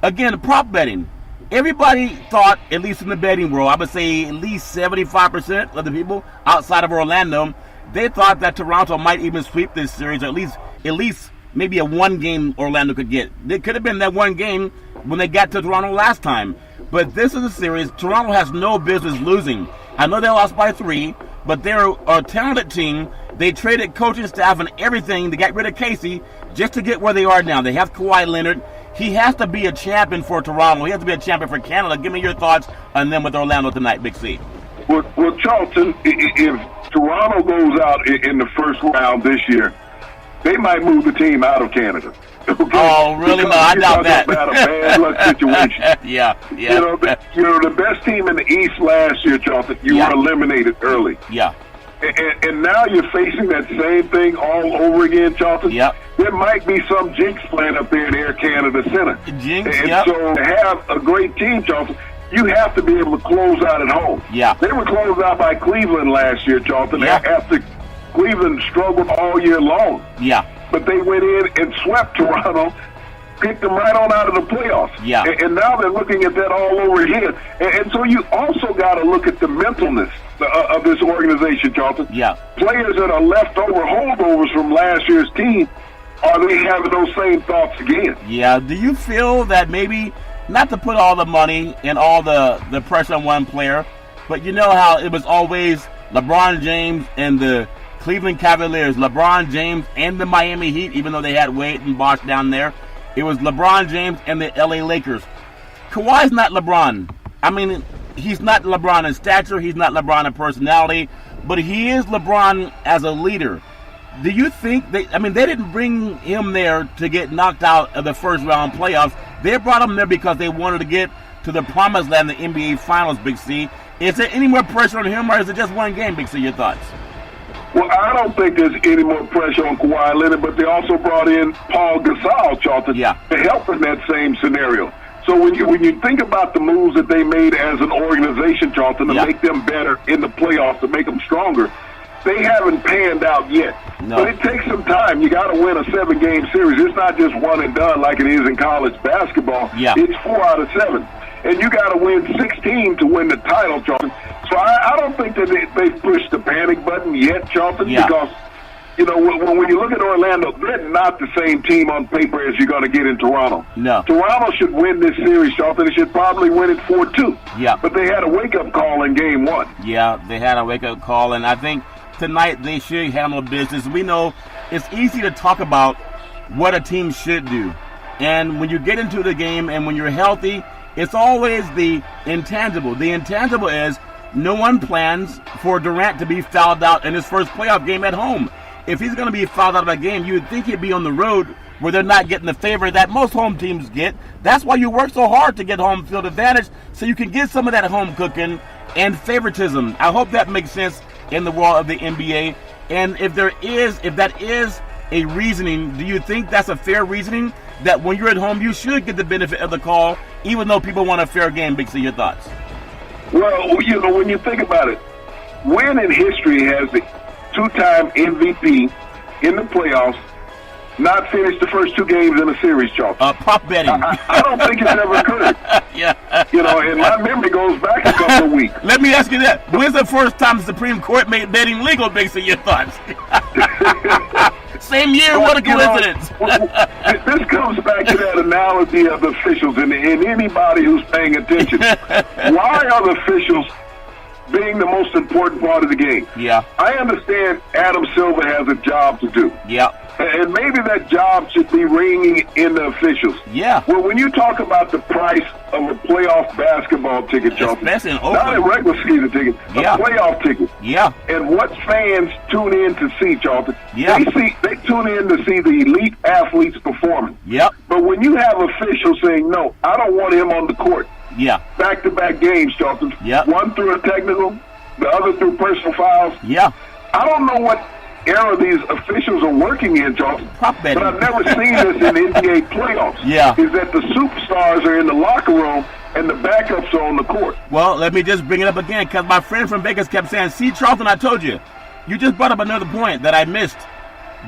Again, prop betting. Everybody thought, at least in the betting world, I would say at least 75% of the people outside of Orlando, they thought that Toronto might even sweep this series, or at least maybe a one game Orlando could get. It could have been that one game when they got to Toronto last time. But this is a series Toronto has no business losing. I know they lost by 3, but they're a talented team. They traded coaching staff and everything. They got rid of Casey just to get where they are now. They have Kawhi Leonard. He has to be a champion for Toronto. He has to be a champion for Canada. Give me your thoughts on them with Orlando tonight, Big C. Well, Charlton, if Toronto goes out in the first round this year, they might move the team out of Canada. Okay? Oh, really? No, I doubt that. About a bad luck situation. Yeah. You know, the best team in the East last year, Charlton, you were eliminated early. Yeah. And now you're facing that same thing all over again, Charlton. Yep. There might be some jinx playing up there in Air Canada Center. Jinx, and yep. so to have a great team, Charlton, you have to be able to close out at home. Yeah. They were closed out by Cleveland last year, Charlton, after Cleveland struggled all year long. Yeah. But they went in and swept Toronto picked them right on out of the playoffs. Yeah. And now they're looking at that all over again. And so you also got to look at the mentalness of this organization, Charlton. Yeah. Players that are leftover holdovers from last year's team, are they having those same thoughts again? Yeah. Do you feel that maybe, not to put all the money and all the pressure on one player, but you know how it was always LeBron James and the Cleveland Cavaliers, LeBron James and the Miami Heat, even though they had Wade and Bosh down there. It was LeBron James and the LA Lakers. Kawhi's not LeBron. I mean, he's not LeBron in stature, he's not LeBron in personality, but he is LeBron as a leader. Do you think they didn't bring him there to get knocked out of the first round playoffs. They brought him there because they wanted to get to the promised land, the NBA Finals, Big C. Is there any more pressure on him, or is it just one game, Big C? Your thoughts? Well, I don't think there's any more pressure on Kawhi Leonard, but they also brought in Paul Gasol, Charlton, to help in that same scenario. So when you think about the moves that they made as an organization, Charlton, to make them better in the playoffs, to make them stronger, they haven't panned out yet. No. But it takes some time. You got to win a 7-game series. It's not just one and done like it is in college basketball. Yeah. It's 4 out of 7. And you got to win 16 to win the title, Charlton. So I don't think that they've pushed the panic button yet, Charlton, because, you know, when you look at Orlando, they're not the same team on paper as you're going to get in Toronto. No. Toronto should win this series, Charlton. They should probably win it 4-2. Yeah. But they had a wake-up call in Game 1. Yeah, they had a wake-up call, and I think tonight they should handle business. We know it's easy to talk about what a team should do. And when you get into the game and when you're healthy, it's always the intangible. The intangible is no one plans for Durant to be fouled out in his first playoff game at home. If he's going to be fouled out of a game, you would think he'd be on the road where they're not getting the favor that most home teams get. That's why you work so hard to get home field advantage, so you can get some of that home cooking and favoritism. I hope that makes sense in the world of the NBA. And if that is a reasoning, do you think that's a fair reasoning, that when you're at home you should get the benefit of the call, even though people want a fair game? Big C, your thoughts? Well, you know, when you think about it, when in history has the two-time MVP in the playoffs not finished the first 2 games in a series, Charlton? Prop betting. I don't think it's ever occurred. Yeah. You know, and my memory goes back a couple of weeks. Let me ask you that. When's the first time the Supreme Court made betting legal, Big C? Your thoughts? Same year, what a coincidence. This comes back to that analogy of the officials and anybody who's paying attention. Why are the officials being the most important part of the game? Yeah. I understand Adam Silver has a job to do. Yeah. And maybe that job should be ringing in the officials. Yeah. Well, when you talk about the price of a playoff basketball ticket, Charlton, especially in Oakland, not a regular season ticket, a playoff ticket. Yeah. And what fans tune in to see, Charlton, they tune in to see the elite athletes performing. Yep. But when you have officials saying, no, I don't want him on the court. Yeah. Back-to-back games, Charlton. Yep. One through a technical, the other through personal fouls. Yeah. I don't know what era these officials are working in, Charlton. Prop betting. But I've never seen this in NBA playoffs. Yeah. Is that the superstars are in the locker room and the backups are on the court. Well, let me just bring it up again, because my friend from Vegas kept saying, see, Charlton, I told you. You just brought up another point that I missed.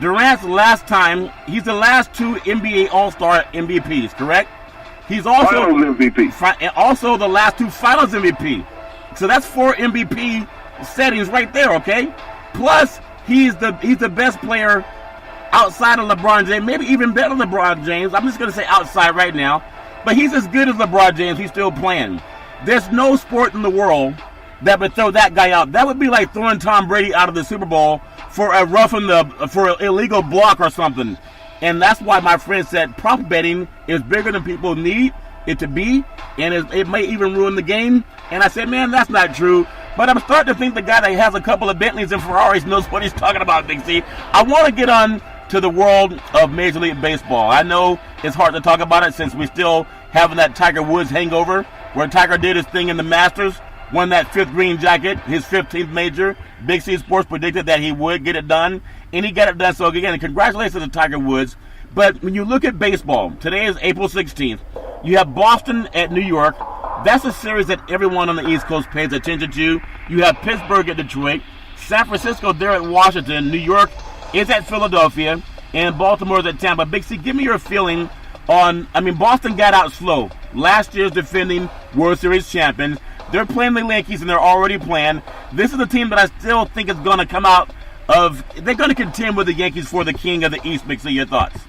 Durant's last time, he's the last 2 NBA All-Star MVPs, correct? He's also Finals MVP. And also the last 2 Finals MVP. So that's 4 MVP settings right there, okay? Plus, he's the best player outside of LeBron James, maybe even better than LeBron James. I'm just going to say outside right now. But he's as good as LeBron James. He's still playing. There's no sport in the world that would throw that guy out. That would be like throwing Tom Brady out of the Super Bowl for an illegal block or something. And that's why my friend said prop betting is bigger than people need it to be, and it may even ruin the game. And I said, man, that's not true. But I'm starting to think the guy that has a couple of Bentleys and Ferraris knows what he's talking about, Big C. I want to get on to the world of Major League Baseball. I know it's hard to talk about it since we still having that Tiger Woods hangover, where Tiger did his thing in the Masters, won that 5th green jacket, his 15th major. Big C Sports predicted that he would get it done, and he got it done. So again, congratulations to Tiger Woods. But when you look at baseball, today is April 16th. You have Boston at New York. That's a series that everyone on the East Coast pays attention to. You have Pittsburgh at Detroit, San Francisco there at Washington, New York is at Philadelphia, and Baltimore is at Tampa. Big C, give me your feeling Boston got out slow. Last year's defending World Series champion. They're playing the Yankees, and they're already playing. This is a team that I still think is going to come out of. They're going to contend with the Yankees for the king of the East. Big C, your thoughts?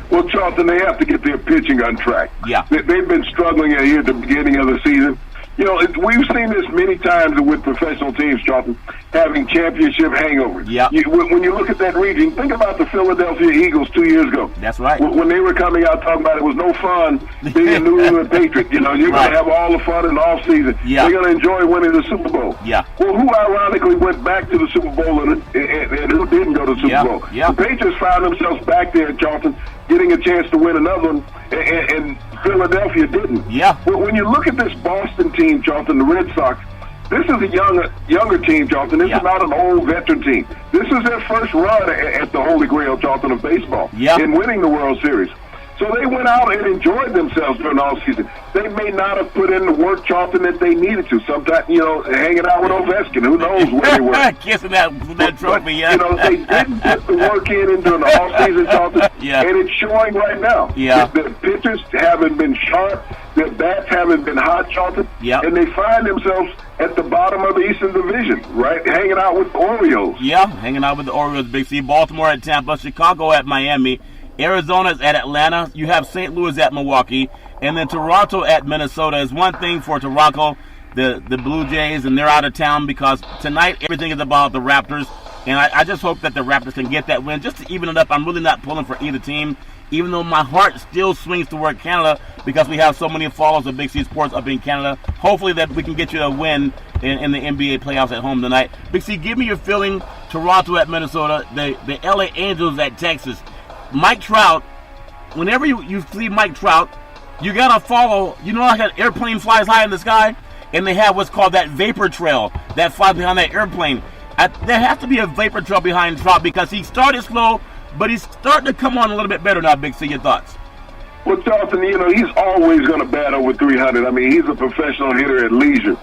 Well, Charlton, they have to get their pitching on track. Yeah. They've been struggling here at the beginning of the season. You know, we've seen this many times with professional teams, Charlton, having championship hangovers. Yeah. When you look at that region, think about the Philadelphia Eagles 2 years ago. That's right. When they were coming out talking about it was no fun being a New England Patriot. You know, you're Right. going to have all the fun in the offseason. Yeah. They're going to enjoy winning the Super Bowl. Yeah. Well, who ironically went back to the Super Bowl and who didn't go to the Super Yeah. Bowl? Yeah. The Patriots found themselves back there, Charlton, getting a chance to win another one, and Philadelphia didn't. Yeah. Well, when you look at this Boston team, Charlton, the Red Sox, this is a younger team, Charlton. This Yeah. is not an old veteran team. This is their first run at the Holy Grail, Charlton, of baseball Yeah. in winning the World Series. So they went out and enjoyed themselves during the offseason. They may not have put in the work, Charlton, that they needed to. Sometimes, hanging out with Ovechkin. Who knows where they were. Kissing that trophy, yeah. They didn't put the work in during the offseason, Charlton, Yeah. and it's showing right now. Yeah. The pitchers haven't been sharp. Their bats haven't been hot, Charlton. Yeah. And they find themselves at the bottom of the Eastern Division, right? Hanging out with the Orioles. Yeah, hanging out with the Orioles, Big C. Baltimore at Tampa, Chicago at Miami, Arizona's at Atlanta. You have St. Louis at Milwaukee, and then Toronto at Minnesota. Is one thing for Toronto, the Blue Jays, and they're out of town because tonight everything is about the Raptors, and I just hope that the Raptors can get that win just to even it up. I'm really not pulling for either team, even though my heart still swings toward Canada because we have so many followers of Big C Sports up in Canada. Hopefully that we can get you a win in the NBA playoffs at home tonight. Big C, give me your feeling. Toronto at Minnesota, the LA Angels at Texas. Mike Trout, whenever you see Mike Trout, you got to follow, like an airplane flies high in the sky, and they have what's called that vapor trail that flies behind that airplane. There has to be a vapor trail behind Trout because he started slow, but he's starting to come on a little bit better now, Big C. Your thoughts? Well, Charlton, he's always going to bat over 300. I mean, he's a professional hitter at leisure.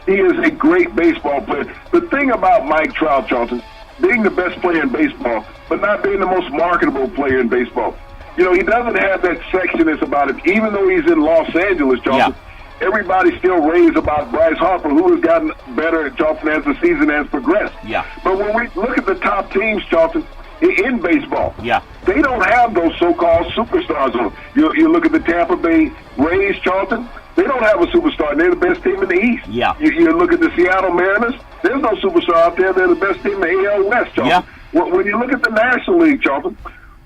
He is a great baseball player. The thing about Mike Trout, Charlton, being the best player in baseball, but not being the most marketable player in baseball. He doesn't have that sexiness about him. Even though he's in Los Angeles, Charlton, everybody still raves about Bryce Harper, who has gotten better at Charlton as the season has progressed. Yeah. But when we look at the top teams, Charlton, in baseball, they don't have those so-called superstars on them. You look at the Tampa Bay Rays, Charlton, they don't have a superstar. They're the best team in the East. Yeah. You look at the Seattle Mariners, there's no superstar out there. They're the best team in the AL West, Charlton. Yeah. When you look at the National League, Charlton,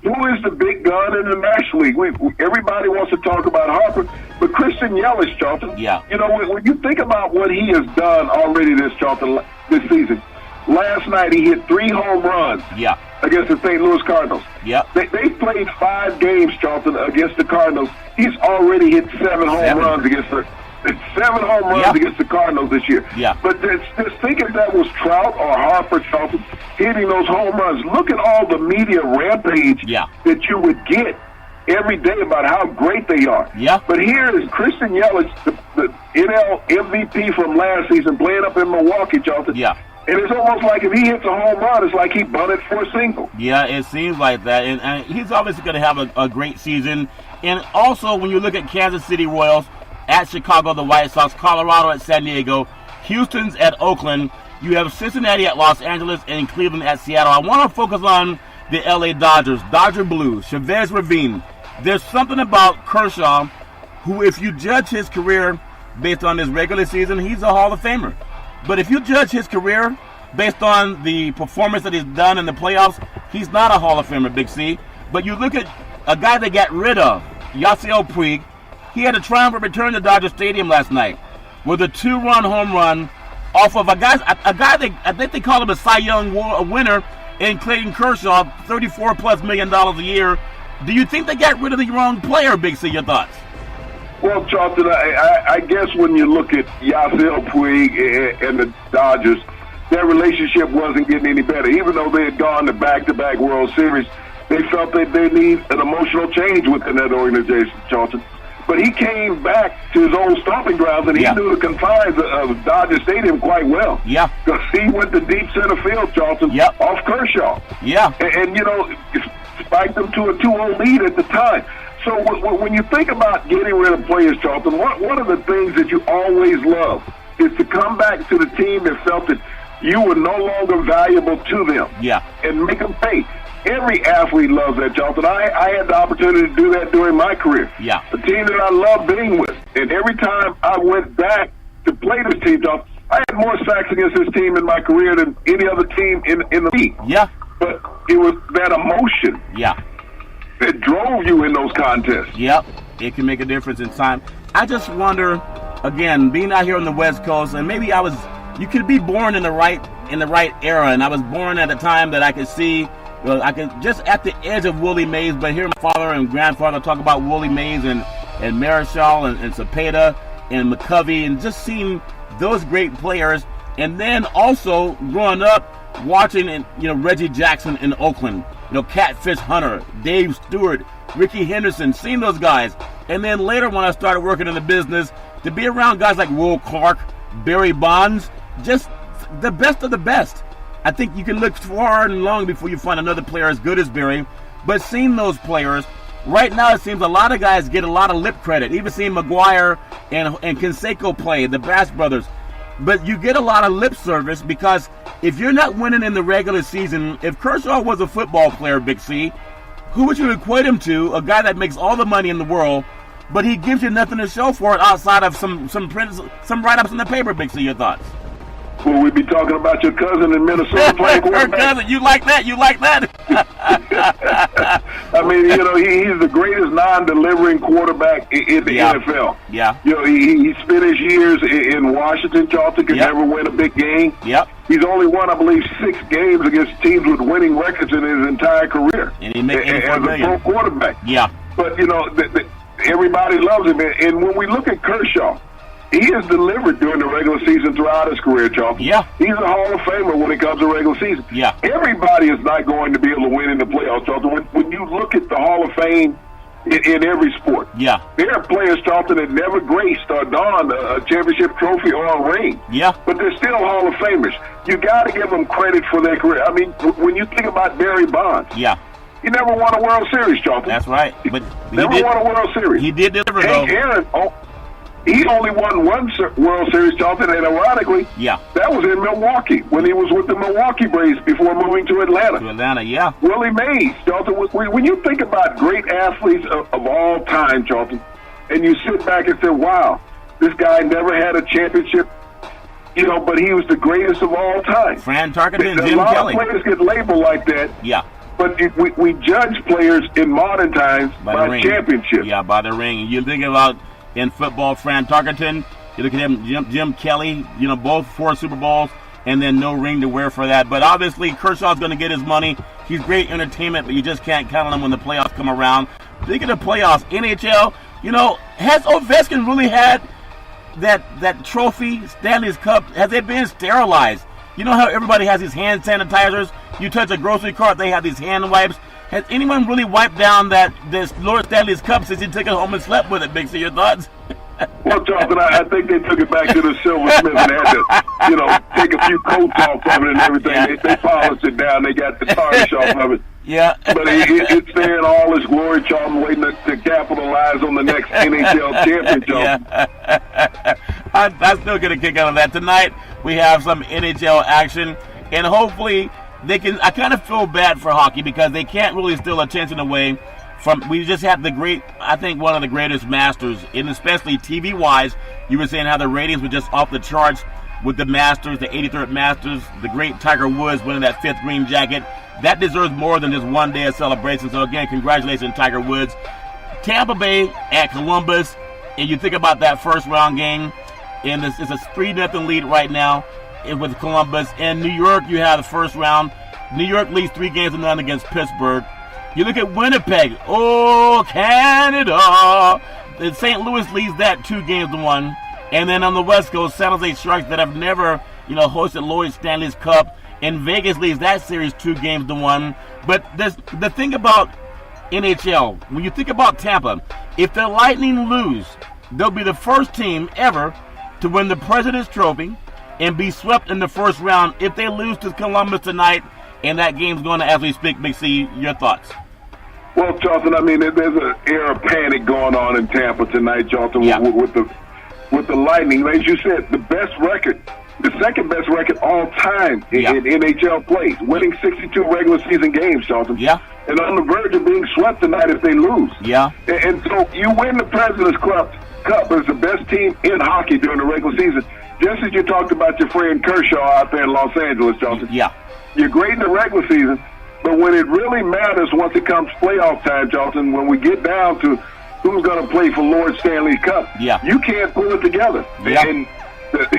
who is the big gun in the National League? Everybody wants to talk about Harper, but Christian Yelich, Charlton. Yeah. When you think about what he has done already this season, last night he hit 3 home runs against the St. Louis Cardinals. Yeah. They played 5 games, Charlton, against the Cardinals. He's already hit 7 home runs against the 7 home runs against the Cardinals this year. Yeah. But just think if that was Trout or Harper, Charlton, hitting those home runs. Look at all the media rampage that you would get every day about how great they are. Yeah. But here is Christian Yelich, the NL MVP from last season, playing up in Milwaukee, Charlton. Yeah. And it's almost like if he hits a home run, it's like he bunted for a single. Yeah, it seems like that. And he's obviously going to have a great season. And also, when you look at Kansas City Royals, at Chicago, the White Sox, Colorado at San Diego, Houston's at Oakland, you have Cincinnati at Los Angeles, and Cleveland at Seattle. I want to focus on the LA Dodgers, Dodger Blue, Chavez Ravine. There's something about Kershaw who, if you judge his career based on his regular season, he's a Hall of Famer. But if you judge his career based on the performance that he's done in the playoffs, he's not a Hall of Famer, Big C. But you look at a guy they got rid of, Yasiel Puig. He had a triumphant return to Dodger Stadium last night with a 2-run home run off of a guy I think they call him a Cy Young winner, in Clayton Kershaw, $34+ million a year. Do you think they got rid of the wrong player, Big C? Your thoughts? Well, Charlton, I guess when you look at Yasiel Puig and the Dodgers, their relationship wasn't getting any better. Even though they had gone to back-to-back World Series, they felt that they need an emotional change within that organization, Charlton. But he came back to his old stomping grounds, and he knew the confines of Dodger Stadium quite well. Yeah. Because he went to deep center field, Charlton, off Kershaw. Yeah. And spiked them to a 2-0 lead at the time. So when you think about getting rid of players, Charlton, one of the things that you always love is to come back to the team that felt that you were no longer valuable to them. Yeah. And make them pay. Every athlete loves that, Charlton. I had the opportunity to do that during my career. Yeah. The team that I love being with. And every time I went back to play this team, Charlton, I had more sacks against this team in my career than any other team in the league. Yeah. But it was that emotion. Yeah. That drove you in those contests. Yep, it can make a difference in time. I just wonder, again, being out here on the West Coast, and maybe you could be born in the right era, and I was born at a time that I could see, I could just at the edge of Willie Mays, but hear my father and grandfather talk about Willie Mays and Marichal and Cepeda and McCovey, and just seeing those great players, and then also growing up watching, Reggie Jackson in Oakland. Catfish Hunter, Dave Stewart, Ricky Henderson, seeing those guys. And then later when I started working in the business, to be around guys like Will Clark, Barry Bonds, just the best of the best. I think you can look far and long before you find another player as good as Barry. But seeing those players, right now it seems a lot of guys get a lot of lip credit. Even seeing McGuire and Canseco play, the Bass brothers. But you get a lot of lip service because if you're not winning in the regular season, if Kershaw was a football player, Big C, who would you equate him to? A guy that makes all the money in the world, but he gives you nothing to show for it outside of some write-ups in the paper, Big C. Your thoughts? Will we be talking about your cousin in Minnesota playing quarterback? Her cousin, you like that? I mean, he's the greatest non-delivering quarterback in the NFL. Yeah. He spent his years in Washington. Charlton could never win a big game. Yep. He's only won, I believe, 6 games against teams with winning records in his entire career. And he made as a pro quarterback. Yeah. But, everybody loves him. And when we look at Kershaw, he has delivered during the regular season throughout his career, Charlton. Yeah. He's a Hall of Famer when it comes to regular season. Yeah. Everybody is not going to be able to win in the playoffs, Charlton. When you look at the Hall of Fame in every sport, yeah, there are players, Charlton, that never graced or donned a championship trophy or a ring. Yeah. But they're still Hall of Famers. You got to give them credit for their career. I mean, when you think about Barry Bonds, yeah, he never won a World Series, Charlton. That's right. But never won a World Series. He did deliver, Hank Aaron, he only won 1 World Series, Charlton, and ironically, that was in Milwaukee when he was with the Milwaukee Braves before moving to Atlanta. Yeah. Willie Mays, Charlton. When you think about great athletes of all time, Charlton, and you sit back and say, wow, this guy never had a championship, but he was the greatest of all time. Fran Tarkenton, Jim Kelly. A lot of players get labeled like that. Yeah. But we judge players in modern times by championships. Yeah, by the ring. You think about in football, Fran Tarkenton, you look at him, Jim Kelly, both 4 Super Bowls, and then no ring to wear for that. But obviously, Kershaw's going to get his money. He's great entertainment, but you just can't count on him when the playoffs come around. Speaking of playoffs, NHL, has Ovechkin really had that trophy, Stanley's Cup? Has it been sterilized? You know how everybody has these hand sanitizers? You touch a grocery cart, they have these hand wipes. Has anyone really wiped down this Lord Stanley's Cup since he took it home and slept with it, Big C? Your thoughts? Well, Charlton, I think they took it back to the silversmith and had to, take a few coats off of it and everything. Yeah. They polished it down. They got the tarnish off of it. Yeah. But it's there in all its glory, Charlton, waiting to capitalize on the next NHL champion, Charlton. Yeah. I'm still going to kick out of that. Tonight, we have some NHL action, and hopefully they can. I kind of feel bad for hockey because they can't really steal attention away from. We just had one of the greatest Masters, and especially TV-wise, you were saying how the ratings were just off the charts with the Masters, the 83rd Masters, the great Tiger Woods winning that 5th green jacket. That deserves more than just one day of celebration. So again, congratulations, Tiger Woods. Tampa Bay at Columbus, and you think about that first round game, and it's a 3-0 lead right now with Columbus. And New York, you have the first round. New York leads 3-0 against Pittsburgh. You look at Winnipeg. Oh, Canada. St. Louis leads that 2-1. And then on the West Coast, San Jose Sharks that have never, hosted Lloyd Stanley's Cup. And Vegas leads that series 2-1. But the thing about NHL, when you think about Tampa, if the Lightning lose, they'll be the first team ever to win the President's Trophy and be swept in the first round if they lose to Columbus tonight, and that game's going to, as we speak, Big C, your thoughts? Well, Charlton, I mean, there's an air of panic going on in Tampa tonight, Charlton, with the Lightning. As you said, the second best record all time in NHL play, winning 62 regular season games, Charlton. Yeah. And on the verge of being swept tonight if they lose. Yeah. And so you win the President's Cup as the best team in hockey during the regular season. Just as you talked about your friend Kershaw out there in Los Angeles, Charlton. Yeah. You're great in the regular season, but when it really matters once it comes playoff time, Charlton, when we get down to who's going to play for Lord Stanley's Cup, you can't pull it together. Yeah. And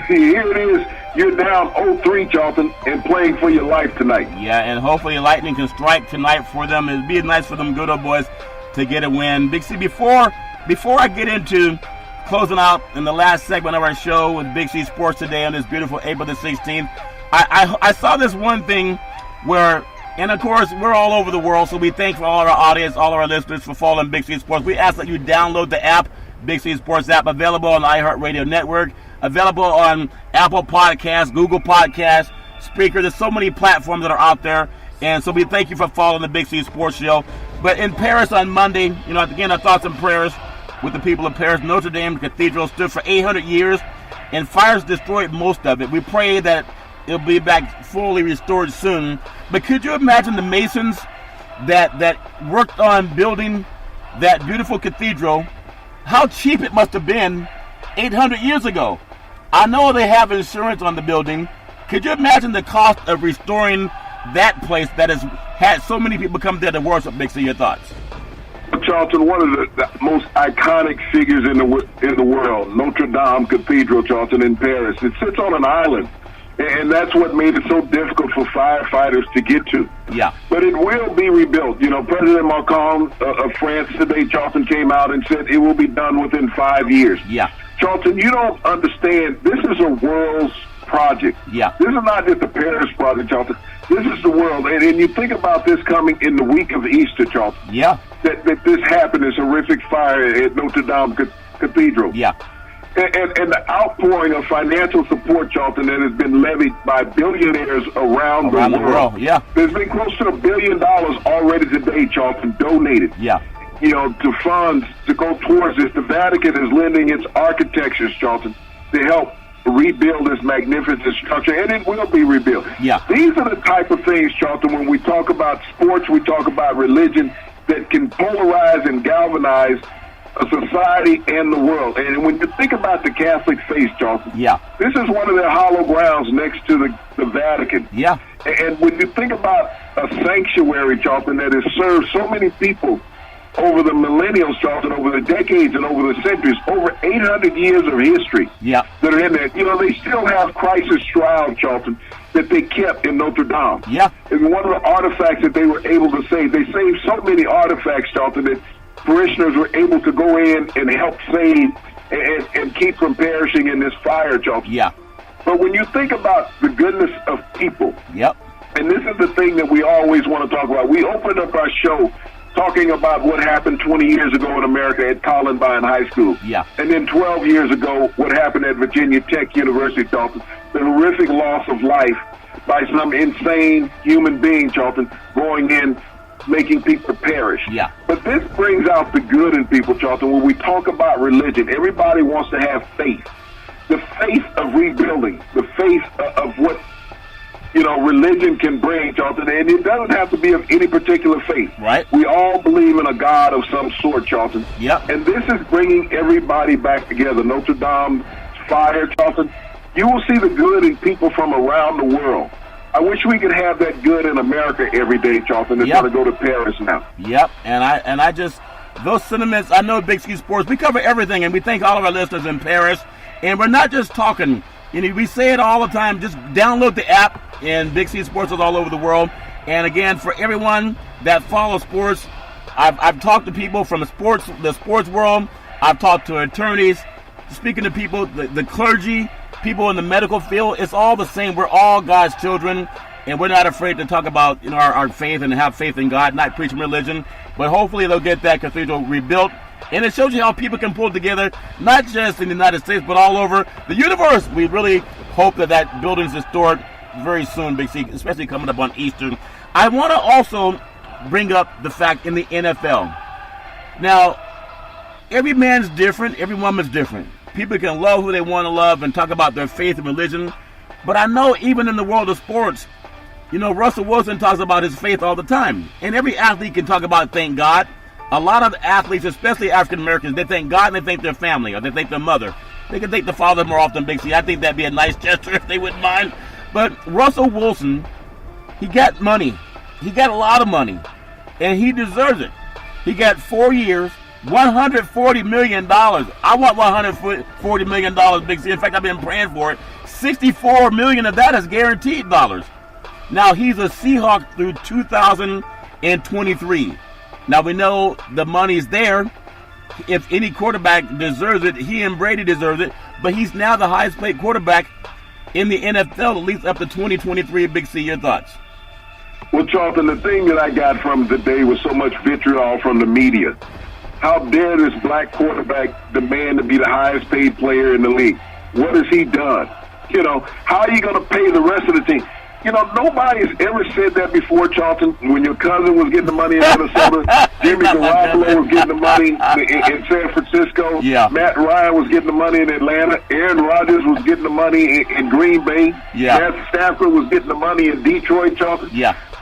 here it is. You're down 0-3, Charlton, and playing for your life tonight. Yeah, and hopefully Lightning can strike tonight for them. It'd be nice for them good old boys to get a win. Big C, before I get into closing out in the last segment of our show with Big C Sports today on this beautiful April the 16th, I saw this one thing where, and of course, we're all over the world, so we thank for all our audience, all our listeners for following Big C Sports. We ask that you download the app, Big C Sports app, available on the iHeartRadio network, available on Apple Podcasts, Google Podcasts, Spreaker. There's so many platforms that are out there, and so we thank you for following the Big C Sports Show. But in Paris on Monday, again, our thoughts and prayers with the people of Paris. Notre Dame Cathedral stood for 800 years, and fires destroyed most of it. We pray that it'll be back fully restored soon. But could you imagine the masons that worked on building that beautiful cathedral, how cheap it must have been 800 years ago? I know they have insurance on the building. Could you imagine the cost of restoring that place that has had so many people come there to worship? Big C, your thoughts? Charlton, one of the most iconic figures in the world, Notre Dame Cathedral, Charlton, in Paris. It sits on an island, and that's what made it so difficult for firefighters to get to. Yeah. But it will be rebuilt. President Macron of France today, Charlton, came out and said it will be done within 5 years. Yeah. Charlton, you don't understand. This is a world's project. Yeah. This is not just a Paris project, Charlton. This is the world. And you think about this coming in the week of Easter, Charlton. Yeah. That this happened, this horrific fire at Notre Dame Cathedral. Yeah. And the outpouring of financial support, Charlton, that has been levied by billionaires around the world. Yeah. There's been close to $1 billion already today, Charlton, donated. Yeah. To funds to go towards this. The Vatican is lending its architectures, Charlton, to help rebuild this magnificent structure, and it will be rebuilt. Yeah. These are the type of things, Charlton, when we talk about sports, we talk about religion, that can polarize and galvanize a society and the world. And when you think about the Catholic faith, Charlton, this is one of their hollow grounds next to the Vatican. Yeah. And when you think about a sanctuary, Charlton, that has served so many people over the millennials, Charlton, over the decades and over the centuries, over 800 years of history that are in there. They still have Christ's shroud, Charlton, that they kept in Notre Dame. Yeah. And one of the artifacts that they were able to save, they saved so many artifacts, Charlton, that parishioners were able to go in and help save and keep from perishing in this fire, Charlton. Yeah. But when you think about the goodness of people, and this is the thing that we always want to talk about. We opened up our show talking about what happened 20 years ago in America at Columbine High School. Yeah. And then 12 years ago, what happened at Virginia Tech University, Charlton. The horrific loss of life by some insane human being, Charlton, going in, making people perish. Yeah. But this brings out the good in people, Charlton. When we talk about religion, everybody wants to have faith. The faith of rebuilding, the faith of what religion can bring, Charlton, and it doesn't have to be of any particular faith. Right. We all believe in a God of some sort, Charlton. Yep. And this is bringing everybody back together. Notre Dame fire, Charlton. You will see the good in people from around the world. I wish we could have that good in America every day, Charlton. It's going to go to Paris now. Yep. And I just, those sentiments, I know Big C Sports, we cover everything, and we thank all of our listeners in Paris. And we're not just talking, we say it all the time, just download the app, and Big C Sports is all over the world. And again, for everyone that follows sports, I've talked to people from the sports world. I've talked to attorneys, speaking to people, the clergy, people in the medical field. It's all the same. We're all God's children, and we're not afraid to talk about our faith and have faith in God, not preaching religion. But hopefully they'll get that cathedral rebuilt. And it shows you how people can pull together, not just in the United States, but all over the universe. We really hope that building's restored very soon, Big C, especially coming up on Easter. I want to also bring up the fact in the NFL. Now, every man's different. Every woman's different. People can love who they want to love and talk about their faith and religion. But I know even in the world of sports, you know, Russell Wilson talks about his faith all the time. And every athlete can talk about thank God. A lot of athletes, especially African Americans, they thank God and they thank their family or they thank their mother. They can thank the father more often, Big C. I think that'd be a nice gesture if they wouldn't mind. But Russell Wilson, he got money. He got a lot of money. And he deserves it. He got 4 years, $140 million. I want $140 million, Big C. In fact, I've been praying for it. $64 million of that is guaranteed dollars. Now, he's a Seahawk through 2023. Now, we know the money's there. If any quarterback deserves it, he and Brady deserves it. But he's now the highest paid quarterback in the NFL, at least up to 2023. Big C, your thoughts? Well, Charlton, the thing that I got from today was so much vitriol from the media. How dare this black quarterback demand to be the highest paid player in the league? What has he done? You know, how are you going to pay the rest of the team? You know, nobody's ever said that before, Charlton. When your cousin was getting the money in Minnesota, Jimmy Garoppolo was getting the money in San Francisco, Matt Ryan was getting the money in Atlanta, Aaron Rodgers was getting the money in Green Bay, Matt Stafford was getting the money in Detroit, Charlton.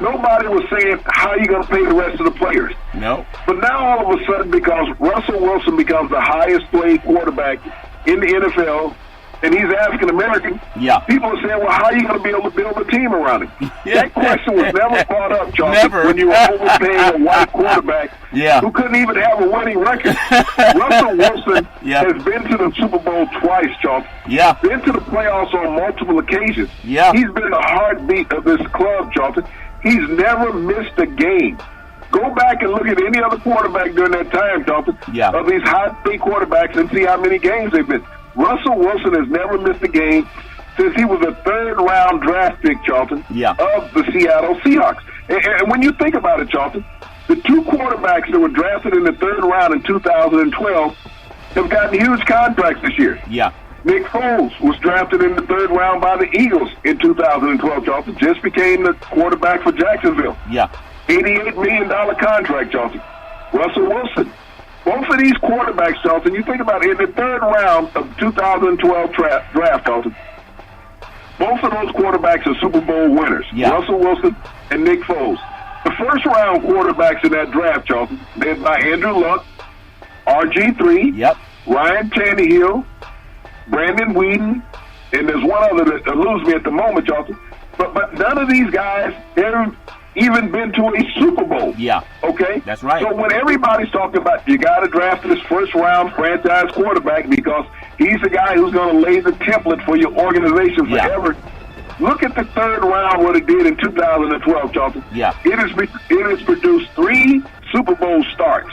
Nobody was saying, how are you going to pay the rest of the players? No. But now all of a sudden, because Russell Wilson becomes the highest paid quarterback in the NFL, and he's African American, people are saying, well, how are you going to be able to build a team around him? That question was never brought up, Charles, when you were overpaying a white quarterback who couldn't even have a winning record. Russell Wilson has been to the Super Bowl twice, Charles. Been to the playoffs on multiple occasions. He's been the heartbeat of this club, Charles. He's never missed a game. Go back and look at any other quarterback during that time, Charles, of these high-paid quarterbacks and see how many games they've been. Russell Wilson has never missed a game since he was a third-round draft pick, Charlton, of the Seattle Seahawks. And when you think about it, Charlton, the two quarterbacks that were drafted in the third round in 2012 have gotten huge contracts this year. Nick Foles was drafted in the third round by the Eagles in 2012, Charlton, just became the quarterback for Jacksonville. $88 million contract, Charlton. Russell Wilson. Both of these quarterbacks, Charlton, you think about it, in the third round of 2012 draft, Charlton, both of those quarterbacks are Super Bowl winners, Russell Wilson and Nick Foles. The first-round quarterbacks in that draft, Charlton, led by Andrew Luck, RG3, Ryan Tannehill, Brandon Weeden, and there's one other that eludes me at the moment, Charlton. But none of these guys ever even been to a Super Bowl. Okay? That's right. So when everybody's talking about you got to draft this first-round franchise quarterback because he's the guy who's going to lay the template for your organization forever, look at the third round, what it did in 2012, Charlton. It has produced 3 Super Bowl starts.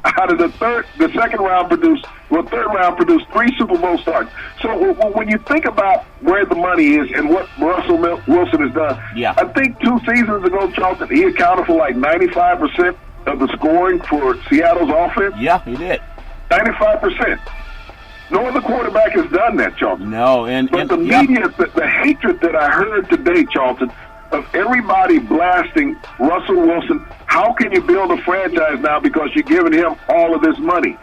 Out of the second round produced, third round produced 3 Super Bowl starts. So when you think about where the money is and what Russell Wilson has done, I think 2 seasons ago, Charlton, he accounted for like 95% of the scoring for Seattle's offense. He did. 95%. No other quarterback has done that, Charlton. No, but the media, the hatred that I heard today, Charlton, of everybody blasting Russell Wilson, how can you build a franchise now because you're giving him all of this money?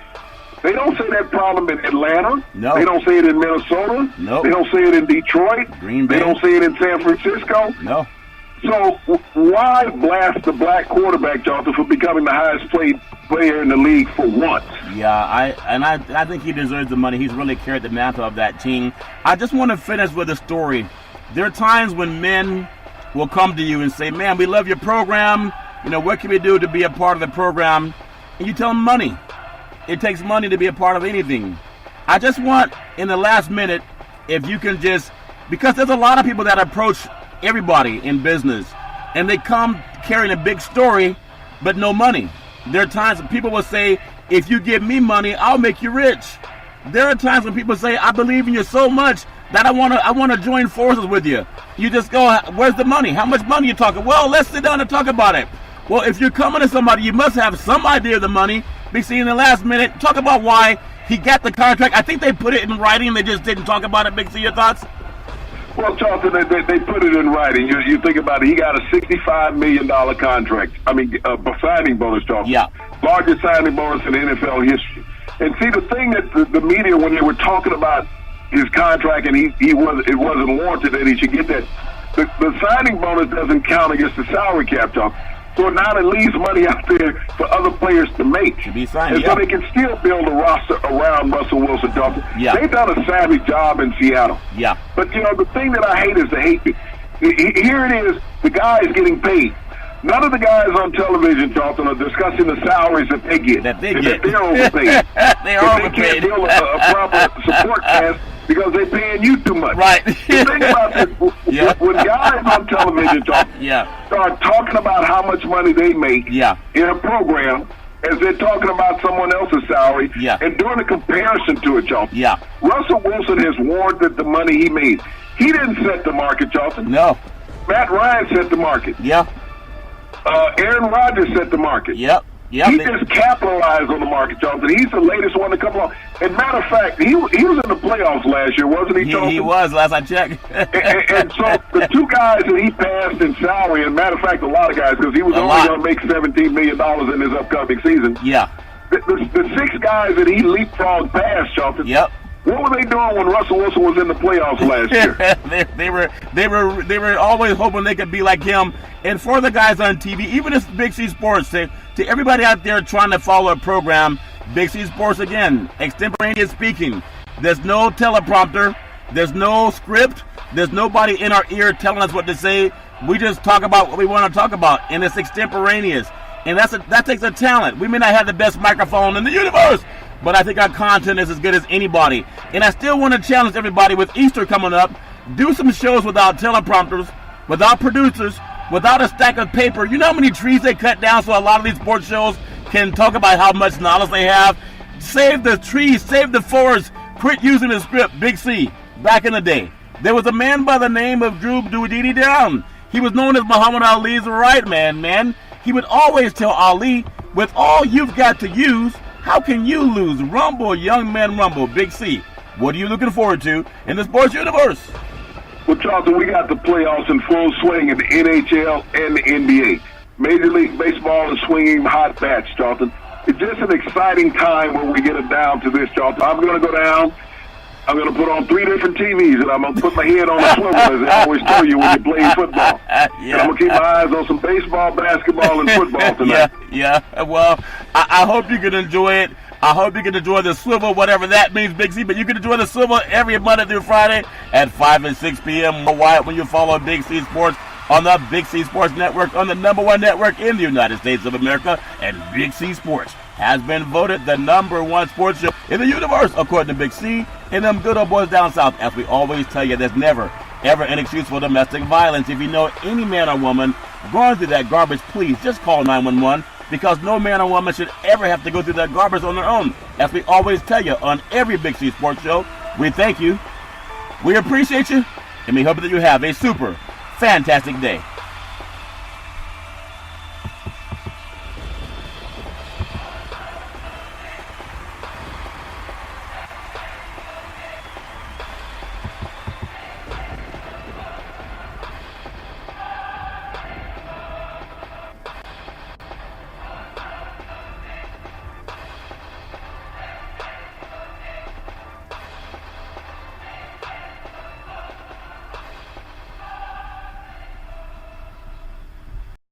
They don't say that problem in Atlanta. No. They don't say it in Minnesota. No. They don't say it in Detroit. Green Bay. They don't say it in San Francisco. No. So why blast the black quarterback, Charlton, for becoming the highest paid player in the league for once? I think he deserves the money. He's really carried the mantle of that team. I just want to finish with a story. There are times when men will come to you and say, man, we love your program. You know, what can we do to be a part of the program? And you tell them money. It takes money to be a part of anything. I just want, in the last minute, if you can just, because there's a lot of people that approach everybody in business, and they come carrying a big story, but no money. There are times when people will say, if you give me money, I'll make you rich. There are times when people say, I believe in you so much that I want to join forces with you. You just go, where's the money? How much money you talking? Well, let's sit down and talk about it. Well, if you're coming to somebody, you must have some idea of the money. Big C, in the last minute, talk about why he got the contract. I think they put it in writing. They just didn't talk about it. Big C, your thoughts? Well, Charlton, they put it in writing. You think about it. He got a $65 million contract. I mean, signing bonus, Charlton. Yeah. Largest signing bonus in NFL history. And see, the thing that the media, when they were talking about his contract and it wasn't warranted that he should get that, the signing bonus doesn't count against the salary cap, Charlton. So now it leaves money out there for other players to make. To be signed, and so they can still build a roster around Russell Wilson, Charlton. Yeah. They've done a savvy job in Seattle. Yeah. But, the thing that I hate is the hate. Here it is, the guy is getting paid. None of the guys on television, Charlton, are discussing the salaries that they get. That they're overpaid. They are overpaid. They can't build a proper support cast because they're paying you too much. Right. The thing about this, when guys on television start talking about how much money they make in a program, as they're talking about someone else's salary, and doing a comparison to it, Charlton. Russell Wilson has warranted the money he made. He didn't set the market, Charlton. No. Matt Ryan set the market. Aaron Rodgers set the market. He just capitalized on the market, Charlton. He's the latest one to come along. And matter of fact, he was in the playoffs last year, wasn't he, Charlton? He was, last I checked. and so the two guys that he passed in salary, and matter of fact, a lot of guys, because he was only going to make $17 million in this upcoming season. The six guys that he leapfrogged past, Charlton. What were they doing when Russell Wilson was in the playoffs last year? they were always hoping they could be like him. And for the guys on TV, even as Big C Sports, to everybody out there trying to follow a program, Big C Sports, again, extemporaneous speaking. There's no teleprompter. There's no script. There's nobody in our ear telling us what to say. We just talk about what we want to talk about, and it's extemporaneous. And that takes a talent. We may not have the best microphone in the universe, but I think our content is as good as anybody. And I still want to challenge everybody with Easter coming up. Do some shows without teleprompters, without producers, without a stack of paper. You know how many trees they cut down so a lot of these sports shows can talk about how much knowledge they have? Save the trees, save the forest. Quit using the script, Big C. Back in the day, there was a man by the name of Drew Doodity Down. He was known as Muhammad Ali's right man. He would always tell Ali, with all you've got to use, how can you lose? Rumble, young man, rumble. Big C, what are you looking forward to in the sports universe? Well, Charlton, we got the playoffs in full swing in the NHL and the NBA. Major League Baseball is swinging hot bats, Charlton. It's just an exciting time when we get it down to this, Charlton. I'm going to go down. I'm going to put on 3 different TVs, and I'm going to put my head on a swivel, as they always tell you when you play football. And I'm going to keep my eyes on some baseball, basketball, and football tonight. Well, I hope you can enjoy it. I hope you can enjoy the swivel, whatever that means, Big C. But you can enjoy the swivel every Monday through Friday at 5 and 6 p.m. Wyatt, when you follow Big C Sports on the Big C Sports Network, on the #1 network in the United States of America. And Big C Sports has been voted the #1 sports show in the universe, according to Big C and them good old boys down south. As we always tell you, there's never, ever an excuse for domestic violence. If you know any man or woman going through that garbage, please just call 911, because no man or woman should ever have to go through that garbage on their own. As we always tell you on every Big C Sports show, we thank you, we appreciate you, and we hope that you have a super fantastic day.